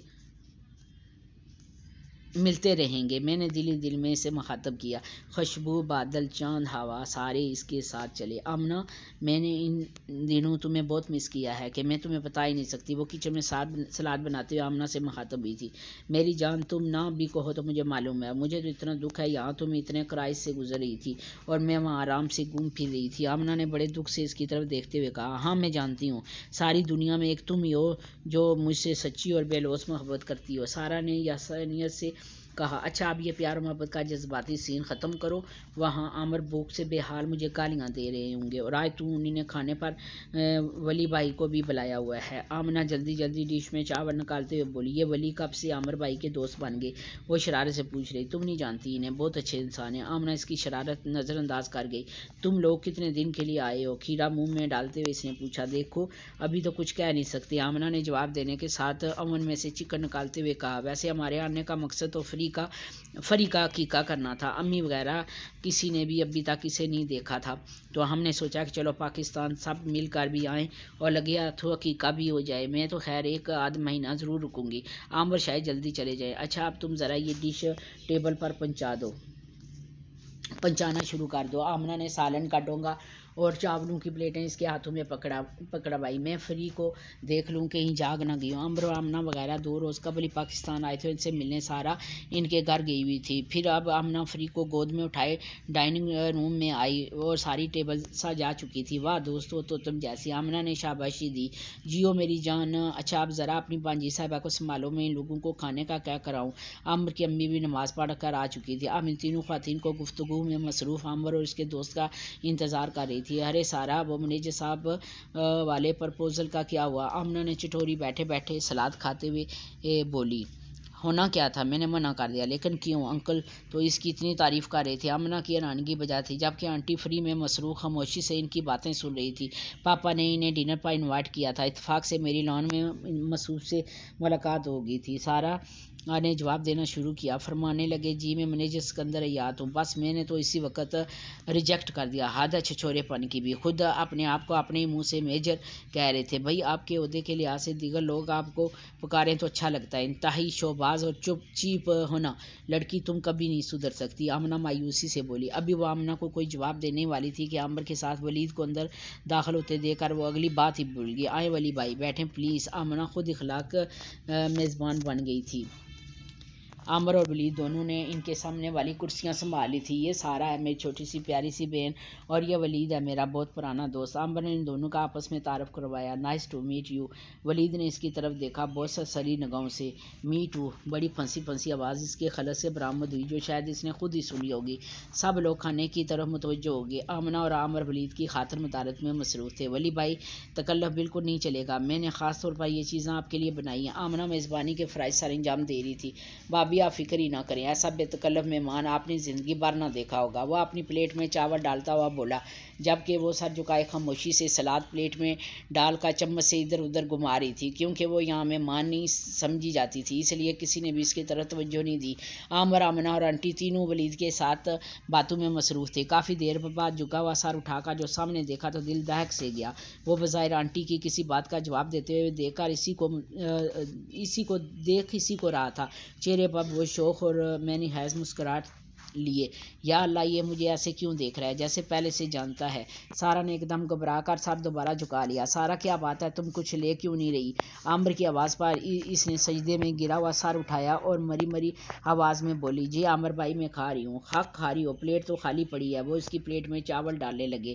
ملتے رہیں گے۔ میں نے دل میں اسے مخاطب کیا۔ خوشبو، بادل، چاند، ہوا سارے اس کے ساتھ چلے۔ آمنہ، میں نے ان دنوں تمہیں بہت مس کیا ہے کہ میں تمہیں بتا ہی نہیں سکتی۔ وہ کچن میں سلاد بناتے ہوئے آمنہ سے مخاطب ہوئی تھی۔ میری جان، تم نہ بھی کہو تو مجھے معلوم ہے، مجھے تو اتنا دکھ ہے، یہاں تم اتنے کرائس سے گزر رہی تھی اور میں وہاں آرام سے گھوم پھر رہی تھی۔ آمنہ نے بڑے دکھ سے اس کی طرف دیکھتے ہوئے کہا، ہاں میں جانتی ہوں، ساری دنیا میں ایک تم ہی ہو جو مجھ سے سچی اور بے لوث محبت کرتی ہو۔ سارا نے یاسینیت سے کہا، اچھا اب یہ پیار و محبت کا جذباتی سین ختم کرو۔ وہاں عامر بھوک سے بے حال مجھے گالیاں دے رہے ہوں گے، اور آج تو انہیں کھانے پر ولی بھائی کو بھی بلایا ہوا ہے۔ آمنہ جلدی ڈش میں چاول نکالتے ہوئے بولی، یہ ولی کب سے عامر بھائی کے دوست بن گئے؟ وہ شرارت سے پوچھ رہی، تم نہیں جانتی انہیں، بہت اچھے انسان ہیں۔ آمنہ اس کی شرارت نظر انداز کر گئی۔ تم لوگ کتنے دن کے لیے آئے ہو؟ کھیرا منہ میں ڈالتے ہوئے اس نے پوچھا۔ دیکھو ابھی تو کچھ کہہ نہیں سکتی، آمنہ نے جواب دینے کے ساتھ اوون میں سے چکن نکالتے ہوئے کہا، ویسے ہمارے آنے کا مقصد تو فری کا عقیقہ کرنا تھا، امی وغیرہ کسی نے بھی ابھی تک اسے نہیں دیکھا تھا، تو ہم نے سوچا کہ چلو پاکستان سب مل کر بھی آئیں اور لگے ہاتھوں عقیقہ بھی ہو جائے۔ میں تو خیر ایک آدھ مہینہ ضرور رکوں گی، عامر شاید جلدی چلے جائیں۔ اچھا اب تم ذرا یہ ڈش ٹیبل پر پہنچانا شروع کر دو۔ آمنہ نے سالن کا ڈونگا اور چاولوں کی پلیٹیں اس کے ہاتھوں میں پکڑوائی۔ میں فری کو دیکھ لوں کہیں جاگ نہ گئی ہوں۔ عامر و آمنہ وغیرہ 2 روز قبل ہی پاکستان آئے تھے، ان سے ملنے سارا ان کے گھر گئی ہوئی تھی۔ پھر اب آمنہ فری کو گود میں اٹھائے ڈائننگ روم میں آئی اور ساری ٹیبل سجا چکی تھی۔ واہ دوست، ہو تو تم جیسی، آمنہ نے شاباشی دی۔ جیو میری جان، اچھا اب ذرا اپنی بانجی صاحبہ کو سنبھالو، میں ان لوگوں کو کھانے کا کیا کراؤں؟ عامر کی امی بھی نماز پڑھ کر آ چکی تھی، اب ان تینوں خواتین کو گفتگو میں مصروف عامر اور اس کے دوست کا انتظار کر رہی تھی۔ ارے سارا، وہ منیجر صاحب والے پرپوزل کا کیا ہوا؟ آمنہ نے چٹوری بیٹھے بیٹھے سلاد کھاتے ہوئے بولی۔ ہونا کیا تھا، میں نے منع کر دیا۔ لیکن کیوں؟ انکل تو اس کی اتنی تعریف کر رہے تھے۔ آمنہ کی حیرانگی بجا تھی، جبکہ آنٹی فری میں مصروف خاموشی سے ان کی باتیں سن رہی تھی۔ پاپا نے انہیں ڈنر پر انوائٹ کیا تھا، اتفاق سے میری لان میں مصروف سے ملاقات ہو گئی تھی۔ سارا نے جواب دینا شروع کیا، فرمانے لگے، جی میں منیجر سکندر حیات ہوں، بس میں نے تو اسی وقت ریجیکٹ کر دیا۔ حد ہے چھچورے پن کی بھی، خود اپنے آپ کو اپنے منہ سے میجر کہہ رہے تھے۔ بھائی آپ کے عہدے کے لحاظ سے دیگر لوگ آپ کو پکاریں تو اچھا لگتا ہے، انتہائی شوباز اور چیپ ہونا، لڑکی تم کبھی نہیں سدھر سکتی، آمنہ مایوسی سے بولی۔ ابھی وہ آمنہ کو کوئی جواب دینے والی تھی کہ عامر کے ساتھ ولید کو اندر داخل ہوتے دیکھ کر وہ اگلی بات ہی بھول گئی۔ آئیں ولی بھائی بیٹھیں پلیز۔ آمنہ خود اخلاق میزبان بن گئی تھی۔ عامر اور ولید دونوں نے ان کے سامنے والی کرسیاں سنبھال لی تھی۔ یہ سارا ہے میری چھوٹی سی پیاری سی بہن، اور یہ ولید ہے میرا بہت پرانا دوست۔ عامر نے ان دونوں کا آپس میں تعارف کروایا۔ Nice to meet you. Walid نے اس کی طرف دیکھا بہت سرسری نگاہوں سے۔ Me too. بڑی پھنسی آواز اس کے خلط سے برآمد ہوئی، جو شاید اس نے خود ہی سنی ہوگی۔ سب لوگ کھانے کی طرف متوجہ ہو گئے۔ آمنہ اور عامر ولید کی خاطر مدارت میں مصروف تھے۔ ولی بھائی تکلف بالکل نہیں چلے گا، میں نے خاص طور پر یہ چیزیں آپ کے لیے بنائی ہیں۔ آمنہ میزبانی کے فرائض سر انجام دے رہی تھی۔ بھابھی آپ فکر ہی نہ کریں، ایسا بے تکلف مہمان آپ نے زندگی بھر نہ دیکھا ہوگا، وہ اپنی پلیٹ میں چاول ڈالتا ہوا بولا، جبکہ وہ سر جھکائے خاموشی سے سلاد پلیٹ میں ڈال کر چمچ سے ادھر ادھر گھما رہی تھی۔ کیونکہ وہ یہاں مہمان نہیں سمجھی جاتی تھی، اس لیے کسی نے بھی اس کی طرف توجہ نہیں دی۔ عامر، آمنہ اور آنٹی تینوں ولید کے ساتھ باتوں میں مصروف تھے۔ کافی دیر بعد جھکا ہوا سر اٹھا کر جو سامنے دیکھا تو دل دہک سے گیا۔ وہ بظاہر آنٹی کی کسی بات کا جواب دیتے ہوئے دیکھ کر اسی کو رہا تھا، چہرے پر وہ شوق، اور میں نے حیض مسکراہٹ لیے، یا اللہ یہ مجھے ایسے کیوں دیکھ رہا ہے جیسے پہلے سے جانتا ہے۔ سارا نے ایک دم گھبرا کر سر دوبارہ جھکا لیا۔ سارا کیا بات ہے، تم کچھ لے کیوں نہیں رہی؟ عامر کی آواز پر اس نے سجدے میں گرا ہوا سر اٹھایا اور مری آواز میں بولی، جی عامر بھائی میں کھا رہی ہوں۔ حق کھا رہی ہو، پلیٹ تو خالی پڑی ہے۔ وہ اس کی پلیٹ میں چاول ڈالنے لگے۔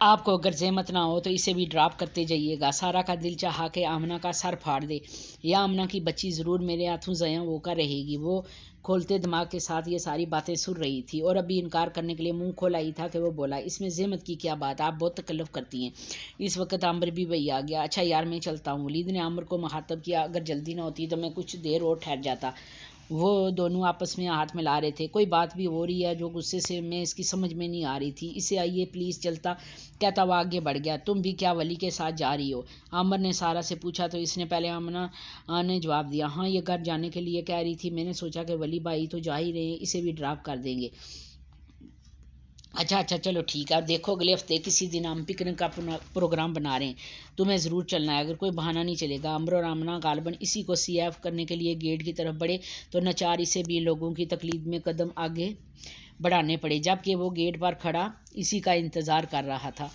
آپ کو اگر زحمت نہ ہو تو اسے بھی ڈراپ کرتے جائیے گا۔ سارا کا دل چاہا کہ آمنہ کا سر پھاڑ دے، یا آمنہ کی بچی ضرور میرے ہاتھوں ضائع ہو کر رہے گی۔ وہ کھولتے دماغ کے ساتھ یہ ساری باتیں سن رہی تھی اور ابھی انکار کرنے کے لیے منہ کھولا ہی تھا کہ وہ بولا، اس میں زحمت کی کیا بات، آپ بہت تکلف کرتی ہیں۔ اس وقت عامر بھی وہی آ گیا۔ اچھا یار میں چلتا ہوں۔ ولید نے عامر کو مخاطب کیا، اگر جلدی نہ ہوتی تو میں کچھ دیر اور ٹھہر جاتا۔ وہ دونوں آپس میں ہاتھ ملا رہے تھے۔ کوئی بات بھی ہو رہی ہے جو غصے سے میں اس کی سمجھ میں نہیں آ رہی تھی۔ اسے آئیے پلیز چلتا کہتا وہ آگے بڑھ گیا۔ تم بھی کیا ولی کے ساتھ جا رہی ہو؟ عامر نے سارا سے پوچھا تو اس نے پہلے آمنہ نے جواب دیا، ہاں یہ گھر جانے کے لیے کہہ رہی تھی، میں نے سوچا کہ ولی بھائی تو جا ہی رہے ہیں، اسے بھی ڈراپ کر دیں گے۔ اچھا چلو ٹھیک ہے، اب دیکھو اگلے ہفتے کسی دن ہم پکنک کا پروگرام بنا رہے ہیں، تمہیں ضرور چلنا ہے، اگر کوئی بہانہ نہیں چلے گا۔ عامر اور آمنہ غالباً اسی کو سی ایف کرنے کے لیے گیٹ کی طرف بڑھے تو ناچار اسے بھی لوگوں کی تقلید میں قدم آگے بڑھانے پڑے، جبکہ وہ گیٹ پر کھڑا اسی کا انتظار کر رہا تھا۔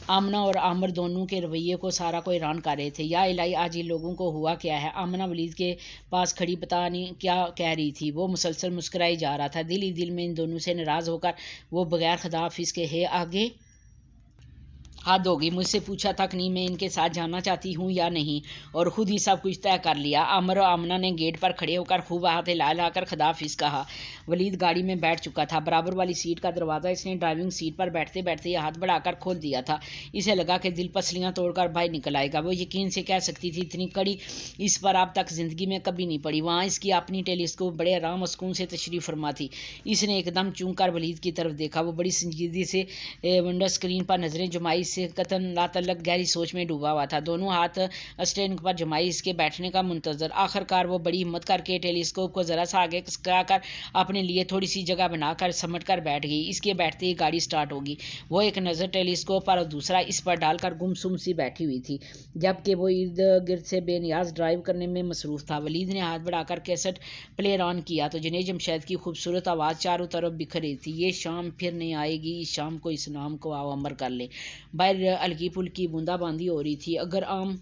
آمنہ اور عامر دونوں کے رویے کو سارا کو حیران کر رہے تھے۔ یا الہی آج ان لوگوں کو ہوا کیا ہے؟ آمنہ ولید کے پاس کھڑی پتہ نہیں کیا کہہ رہی تھی، وہ مسلسل مسکرائی جا رہا تھا۔ دل ہی دل میں ان دونوں سے ناراض ہو کر وہ بغیر خدا حافظ کے ہے آگے حد ہوگی، مجھ سے پوچھا تک نہیں میں ان کے ساتھ جانا چاہتی ہوں یا نہیں، اور خود ہی سب کچھ طے کر لیا۔ عامر اور آمنہ نے گیٹ پر کھڑے ہو کر خوب ہاتھ ہلا ہلا کر خدا حافظ کہا۔ ولید گاڑی میں بیٹھ چکا تھا۔ برابر والی سیٹ کا دروازہ اس نے ڈرائیونگ سیٹ پر بیٹھتے بیٹھتے یہ ہاتھ بڑھا کر کھول دیا تھا۔ اسے لگا کہ دل پسلیاں توڑ کر باہر نکل آئے گا۔ وہ یقین سے کہہ سکتی تھی اتنی کڑی اس پر اب تک زندگی میں کبھی نہیں پڑی۔ وہاں اس کی اپنی ٹیلیسکوپ بڑے آرام و سکون سے تشریف فرما تھی۔ اس نے ایک دم چونک کر ولید کی طرف دیکھا۔ وہ بڑی سنجیدگی سے ونڈو اسکرین پر نظریں جمائی سے قطعاً لاتعلق گہری سوچ میں ڈوبا ہوا تھا۔ دونوں ہاتھ اسٹیئرنگ پر جمائی اس کے بیٹھنے کا منتظر۔ آخرکار وہ بڑی ہمت کر کے ٹیلیسکوپ کو ذرا سا آگے کھسکا کر اپنے لیے تھوڑی سی جگہ بنا کر سمٹ کر بیٹھ گئی۔ اس کے بیٹھتے ہی گاڑی سٹارٹ ہوگی۔ وہ ایک نظر ٹیلیسکوپ پر اور دوسرا اس پر ڈال کر گم سم سی بیٹھی ہوئی تھی، جبکہ وہ ارد گرد سے بے نیاز ڈرائیو کرنے میں مصروف تھا۔ ولید نے ہاتھ بڑھا کر کیسٹ پلیئر آن کیا تو جنید جمشید کی خوبصورت آواز چاروں طرف بکھر رہی تھی، یہ شام پھر نہیں آئے گی، اس شام کو اس نام کو آؤ امر کر لیں۔ باہر ہلکی پھلکی بوندا باندی ہو رہی تھی۔ اگر عام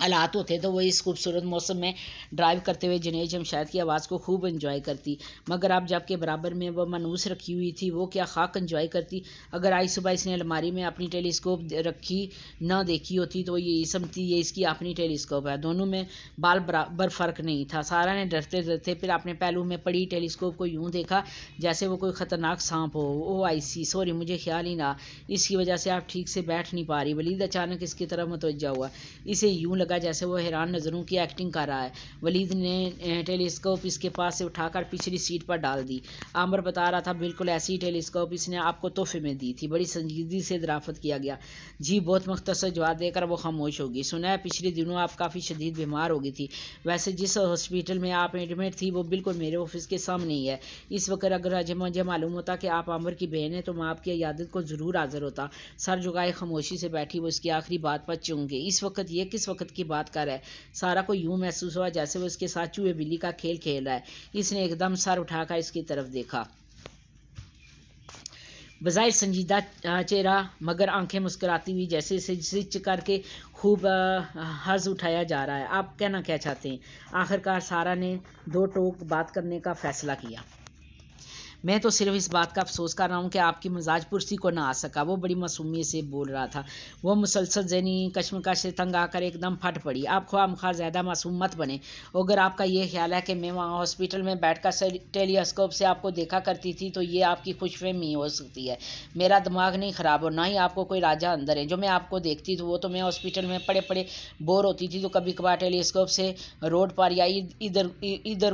حالات ہوتے تو وہ اس خوبصورت موسم میں ڈرائیو کرتے ہوئے جنید جمشید کی آواز کو خوب انجوائے کرتی، مگر اب جب کہ برابر میں وہ مانوس رکھی ہوئی تھی وہ کیا خاک انجوائے کرتی۔ اگر آج صبح اس نے الماری میں اپنی ٹیلیسکوپ رکھی نہ دیکھی ہوتی تو یہ سمجھتی یہ اس کی اپنی ٹیلیسکوپ ہے۔ دونوں میں بال برابر فرق نہیں تھا۔ سارا نے ڈرتے ڈرتے پھر اپنے پہلو میں پڑی ٹیلیسکوپ کو یوں دیکھا جیسے وہ کوئی خطرناک سانپ ہو۔ او آئی سی، سوری مجھے خیال ہی نہ، اس کی وجہ سے آپ ٹھیک سے بیٹھ نہیں پا رہی۔ ولید اچانک اس کی طرف متوجہ ہوا، اسے یوں لگا جیسے وہ حیران نظروں کی ایکٹنگ کر رہا ہے۔ ولید نے ٹیلیسکوپ اس کے پاس سے اٹھا کر پچھلی سیٹ پر ڈال دی۔ عامر بتا رہا تھا بالکل ایسی ہی ٹیلیسکوپ اس نے آپ کو تحفے میں دی تھی۔ بڑی سنجیدگی سے دریافت کیا گیا۔ جی، بہت مختصر جواب دے کر وہ خاموش ہوگی۔ سنا ہے پچھلے دنوں آپ کافی شدید بیمار ہو گئی تھی، ویسے جس ہاسپٹل میں آپ ایڈمٹ تھی وہ بالکل میرے آفس کے سامنے ہی ہے۔ اس وقت اگر مجھے معلوم ہوتا کہ آپ عامر کی بہن ہیں تو میں آپ کی عیادت کو ضرور حاضر ہوتا۔ سر جھکائے خاموشی سے بیٹھی وہ اس کی آخری بات پر چونک گئی۔ اس وقت یہ کس وقت کی بات کر ہے؟ سارا کو یوں محسوس ہوا جیسے وہ اس کے ساتھ چوہے بلی کا کھیل کھیل رہا ہے۔ اس نے ایک دم سر اٹھا کر اس کی طرف دیکھا۔ بظاہر سنجیدہ چہرہ مگر آنکھیں مسکراتی ہوئی جیسے سچ کر کے خوب حظ اٹھایا جا رہا ہے۔ آپ کہنا کیا چاہتے ہیں؟ آخرکار سارا نے دو ٹوک بات کرنے کا فیصلہ کیا۔ میں تو صرف اس بات کا افسوس کر رہا ہوں کہ آپ کی مزاج پرسی کو نہ آ سکا۔ وہ بڑی معصومیت سے بول رہا تھا۔ وہ مسلسل ذہنی کشمکش سے تنگ آ کر ایک دم پھٹ پڑی۔ آپ خواہ مخواہ زیادہ معصوم مت بنے۔ اگر آپ کا یہ خیال ہے کہ میں وہاں ہاسپٹل میں بیٹھ کر ٹیلیسکوپ سے آپ کو دیکھا کرتی تھی تو یہ آپ کی خوش فہمی ہو سکتی ہے۔ میرا دماغ نہیں خراب اور نہ ہی آپ کو کوئی راجہ اندر ہے۔ جو میں آپ کو دیکھتی تو وہ تو میں ہاسپٹل میں پڑے پڑے بور ہوتی تھی تو کبھی کبھار ٹیلیسکوپ سے روڈ پر یا ادھر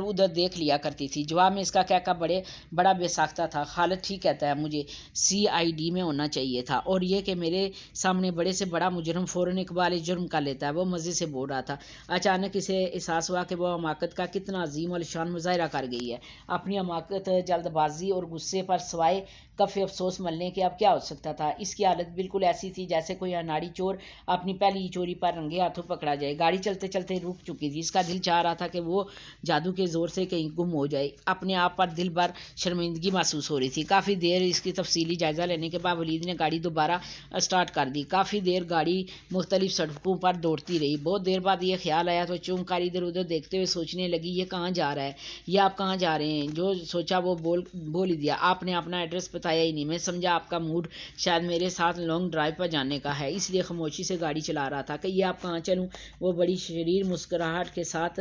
ادھر دیکھ لیا کرتی تھی۔ جواب میں اس کا کہکا بڑا بے ساختہ تھا۔ خالد ٹھیک کہتا ہے، مجھے سی آئی ڈی میں ہونا چاہیے تھا، اور یہ کہ میرے سامنے بڑے سے بڑا مجرم فوراً اقبال جرم کر لیتا ہے۔ وہ مزے سے بول رہا تھا۔ اچانک اسے احساس ہوا کہ وہ حماقت کا کتنا عظیم الشان مظاہرہ کر گئی ہے۔ اپنی حماقت، جلد بازی اور غصے پر سوائے کف افسوس ملنے کے اب کیا ہو سکتا تھا؟ اس کی حالت بالکل ایسی تھی جیسے کوئی اناڑی چور اپنی پہلی چوری پر رنگے ہاتھوں پکڑا جائے۔ گاڑی چلتے چلتے رک چکی تھی۔ اس کا دل چاہ رہا تھا کہ وہ جادو کے زور سے کہیں گم ہو جائے، اپنے آپ پر دل بھر شرمندگی شرمندگی محسوس ہو رہی تھی۔ کافی دیر اس کی تفصیلی جائزہ لینے کے بعد ولید نے گاڑی دوبارہ اسٹارٹ کر دی۔ کافی دیر گاڑی مختلف سڑکوں پر دوڑتی رہی۔ بہت دیر بعد یہ خیال آیا تو چونک کر ادھر ادھر دیکھتے ہوئے سوچنے لگی یہ کہاں جا رہا ہے، یہ آپ کہاں جا رہے ہیں؟ جو سوچا وہ بول ہی دیا، آپ نے اپنا ایڈریس بتایا ہی نہیں۔ میں سمجھا آپ کا موڈ شاید میرے ساتھ لانگ ڈرائیو پر جانے کا ہے، اس لیے خاموشی سے گاڑی چلا رہا تھا کہ یہ آپ کہاں چلوں؟ وہ بڑی شریر مسکراہٹ کے ساتھ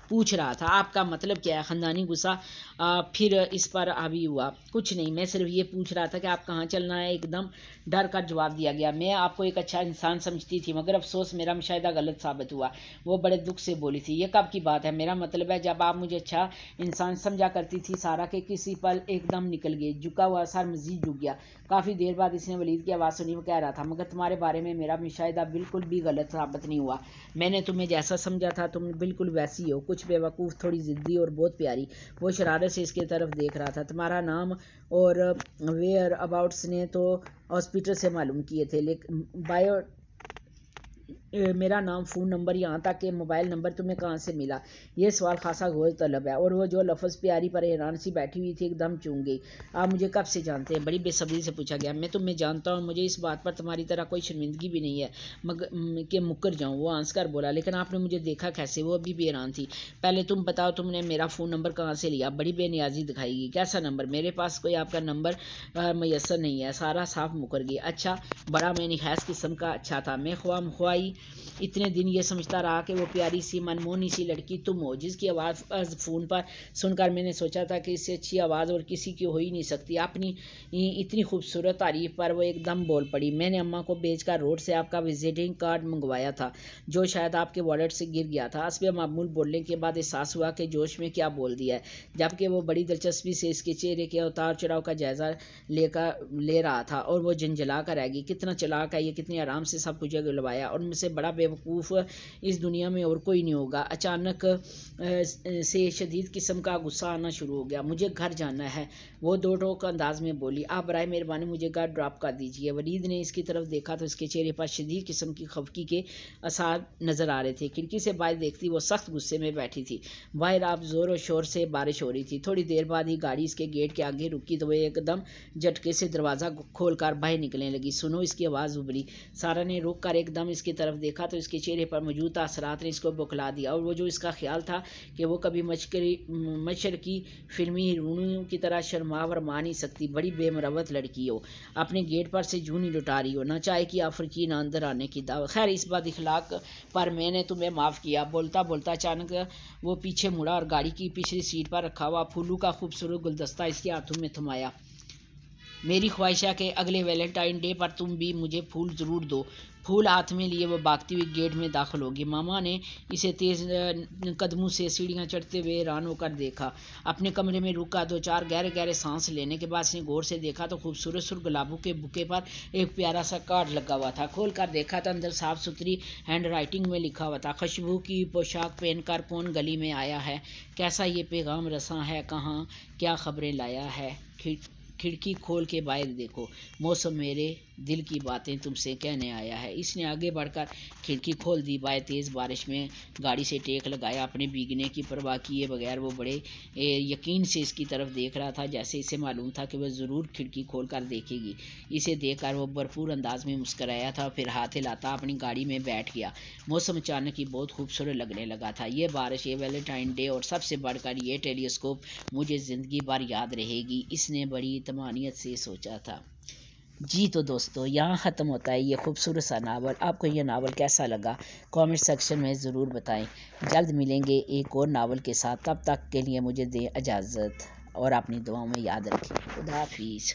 پوچھ رہا تھا۔ آپ کا مطلب کیا ہے؟ خاندانی غصہ پھر اس پر حاوی ہوا۔ کچھ نہیں، میں صرف یہ پوچھ رہا تھا کہ آپ کہاں چلنا ہے، ایک دم ڈر کر جواب دیا گیا۔ میں آپ کو ایک اچھا انسان سمجھتی تھی مگر افسوس میرا مشاہدہ غلط ثابت ہوا، وہ بڑے دکھ سے بولی تھی۔ یہ کب کی بات ہے؟ میرا مطلب ہے جب آپ مجھے اچھا انسان سمجھا کرتی تھی۔ سارا کے کسی پل ایک دم نکل گئی، جھکا ہوا سر مزید جھک گیا۔ کافی دیر بعد اس نے ولید کی آواز سنی، وہ کہہ رہا تھا مگر تمہارے بارے میں میرا مشاہدہ بالکل بھی غلط ثابت نہیں ہوا، میں نے تمہیں جیسا سمجھا تھا تم بالکل ویسی ہو، کچھ بے وقوف، تھوڑی ضدی اور بہت پیاری۔ وہ شرارت سے اس کی طرف دیکھ رہا تھا۔ تمہارا نام اور ویئر اباؤٹس نے تو ہاسپٹل سے معلوم کیے تھے، لیکن میرا نام، فون نمبر، یہاں تک کہ موبائل نمبر تمہیں کہاں سے ملا؟ یہ سوال خاصا غور طلب ہے۔ اور وہ جو لفظ پیاری پر حیران سی بیٹھی ہوئی تھی ایک دم چونک گئی۔ آپ مجھے کب سے جانتے ہیں؟ بڑی بے صبری سے پوچھا گیا۔ میں تمہیں جانتا ہوں، مجھے اس بات پر تمہاری طرح کوئی شرمندگی بھی نہیں ہے کہ مکر جاؤں، وہ ہنس کر بولا۔ لیکن آپ نے مجھے دیکھا کیسے؟ وہ ابھی بھی حیران تھی۔ پہلے تم بتاؤ تم نے میرا فون نمبر کہاں سے لیا؟ بڑی بے نیازی دکھائی گی۔ کیسا نمبر؟ میرے پاس کوئی آپ کا نمبر میسر نہیں ہے۔ سارا صاف مکر گئی۔ اچھا، بڑا میں نحیس قسم کا اچھا تھا، میں خواہی اتنے دن یہ سمجھتا رہا کہ وہ پیاری سی منمونی سی لڑکی تم ہو، جس کی آواز فون پر سن کر میں نے سوچا تھا کہ اس سے اچھی آواز اور کسی کی ہو ہی نہیں سکتی۔ اپنی اتنی خوبصورت تعریف پر وہ ایک دم بول پڑی۔ میں نے اماں کو بھیج کر روڈ سے آپ کا وزٹنگ کارڈ منگوایا تھا جو شاید آپ کے والیٹ سے گر گیا تھا۔ حسب معمول بولنے کے بعد احساس ہوا کہ جوش میں کیا بول دیا ہے، جبکہ وہ بڑی دلچسپی سے اس کے چہرے کے اتار چڑھاؤ کا جائزہ لے رہا تھا اور وہ جھنجھلا کر رہ گئی۔ کتنا چلاک ہے یہ، کتنی آرام سے سب کچھ گلوایا، اور مجھ سے بڑا بے وقوف اس دنیا میں اور کوئی نہیں ہوگا۔ اچانک سے شدید قسم کا غصہ آنا شروع ہو گیا۔ مجھے گھر جانا ہے، وہ دو ٹوک انداز میں بولی۔ آپ برائے مہربانی مجھے گھر ڈراپ کر دیجیے۔ ولید نے اس کی طرف دیکھا تو اس کے چہرے پر شدید قسم کی خفگی کے آثار نظر آ رہے تھے۔ کھڑکی سے باہر دیکھتی وہ سخت غصے میں بیٹھی تھی۔ باہر آپ زور و شور سے بارش ہو رہی تھی۔ تھوڑی دیر بعد ہی گاڑی اس کے گیٹ کے آگے رکی تو وہ ایک دم جھٹکے سے دروازہ کھول کر باہر نکلنے لگی۔ سنو، اس کی آواز ابھری۔ سارا نے رک کر ایک دم اس کی طرف دیکھا تو اس کے چہرے پر موجود اثرات نے اس کو بکلا دیا، اور وہ جو اس کا خیال تھا کہ وہ کبھی مشرقی فلمی ہیروئنوں کی طرح شرما ورما نہیں سکتی، بڑی بے مروت لڑکی ہو، اپنے گیٹ پر سے جوں نہیں لٹا رہی ہو، نہ چائے کی آفر کی، نہ اندر آنے کی دعوت۔ خیر، اس بد اخلاق پر میں نے تمہیں معاف کیا۔ بولتا بولتا اچانک وہ پیچھے مڑا اور گاڑی کی پچھلی سیٹ پر رکھا ہوا پھولوں کا خوبصورت گلدستہ اس کے ہاتھوں میں تھمایا۔ میری خواہش ہے کہ اگلے ویلنٹائن ڈے پر تم بھی مجھے پھول ضرور دو۔ پھول ہاتھ میں لیے وہ بھاگتی ہوئی گیٹ میں داخل ہوگی۔ ماما نے اسے تیز قدموں سے سیڑھیاں چڑھتے ہوئے حیران ہو کر دیکھا۔ اپنے کمرے میں رکا، دو چار گہرے گہرے سانس لینے کے بعد اس نے غور سے دیکھا تو خوبصورت سرخ گلابوں کے بوکے پر ایک پیارا سا کارڈ لگا ہوا تھا۔ کھول کر دیکھا تو اندر صاف ستھری ہینڈ رائٹنگ میں لکھا ہوا تھا، خوشبو کی پوشاک پہن کر کون گلی میں آیا ہے، کیسا یہ پیغام رساں ہے، کہاں کیا خبریں لایا ہے، کھڑکی کھول کے باہر دیکھو، موسم میرے دل کی باتیں تم سے کہنے آیا ہے۔ اس نے آگے بڑھ کر کھڑکی کھول دی۔ باہر تیز بارش میں گاڑی سے ٹیک لگایا، اپنے بھیگنے کی پرواہ کیے بغیر وہ بڑے یقین سے اس کی طرف دیکھ رہا تھا، جیسے اسے معلوم تھا کہ وہ ضرور کھڑکی کھول کر دیکھے گی۔ اسے دیکھ کر وہ بھرپور انداز میں مسکرایا تھا، پھر ہاتھ ہلاتا اپنی گاڑی میں بیٹھ گیا۔ موسم اچانک ہی بہت خوبصورت لگنے لگا تھا۔ یہ بارش، یہ ویلنٹائن ڈے اور سب سے بڑھ کر یہ ٹیلیسکوپ مجھے زندگی بھر یاد رہے گی، اس نے بڑی طمانینت سے سوچا تھا۔ جی تو دوستو، یہاں ختم ہوتا ہے یہ خوبصورت سا ناول۔ آپ کو یہ ناول کیسا لگا کامنٹ سیکشن میں ضرور بتائیں۔ جلد ملیں گے ایک اور ناول کے ساتھ، تب تک کے لیے مجھے دیں اجازت اور اپنی دعاؤں میں یاد رکھیں۔ خدا حافظ۔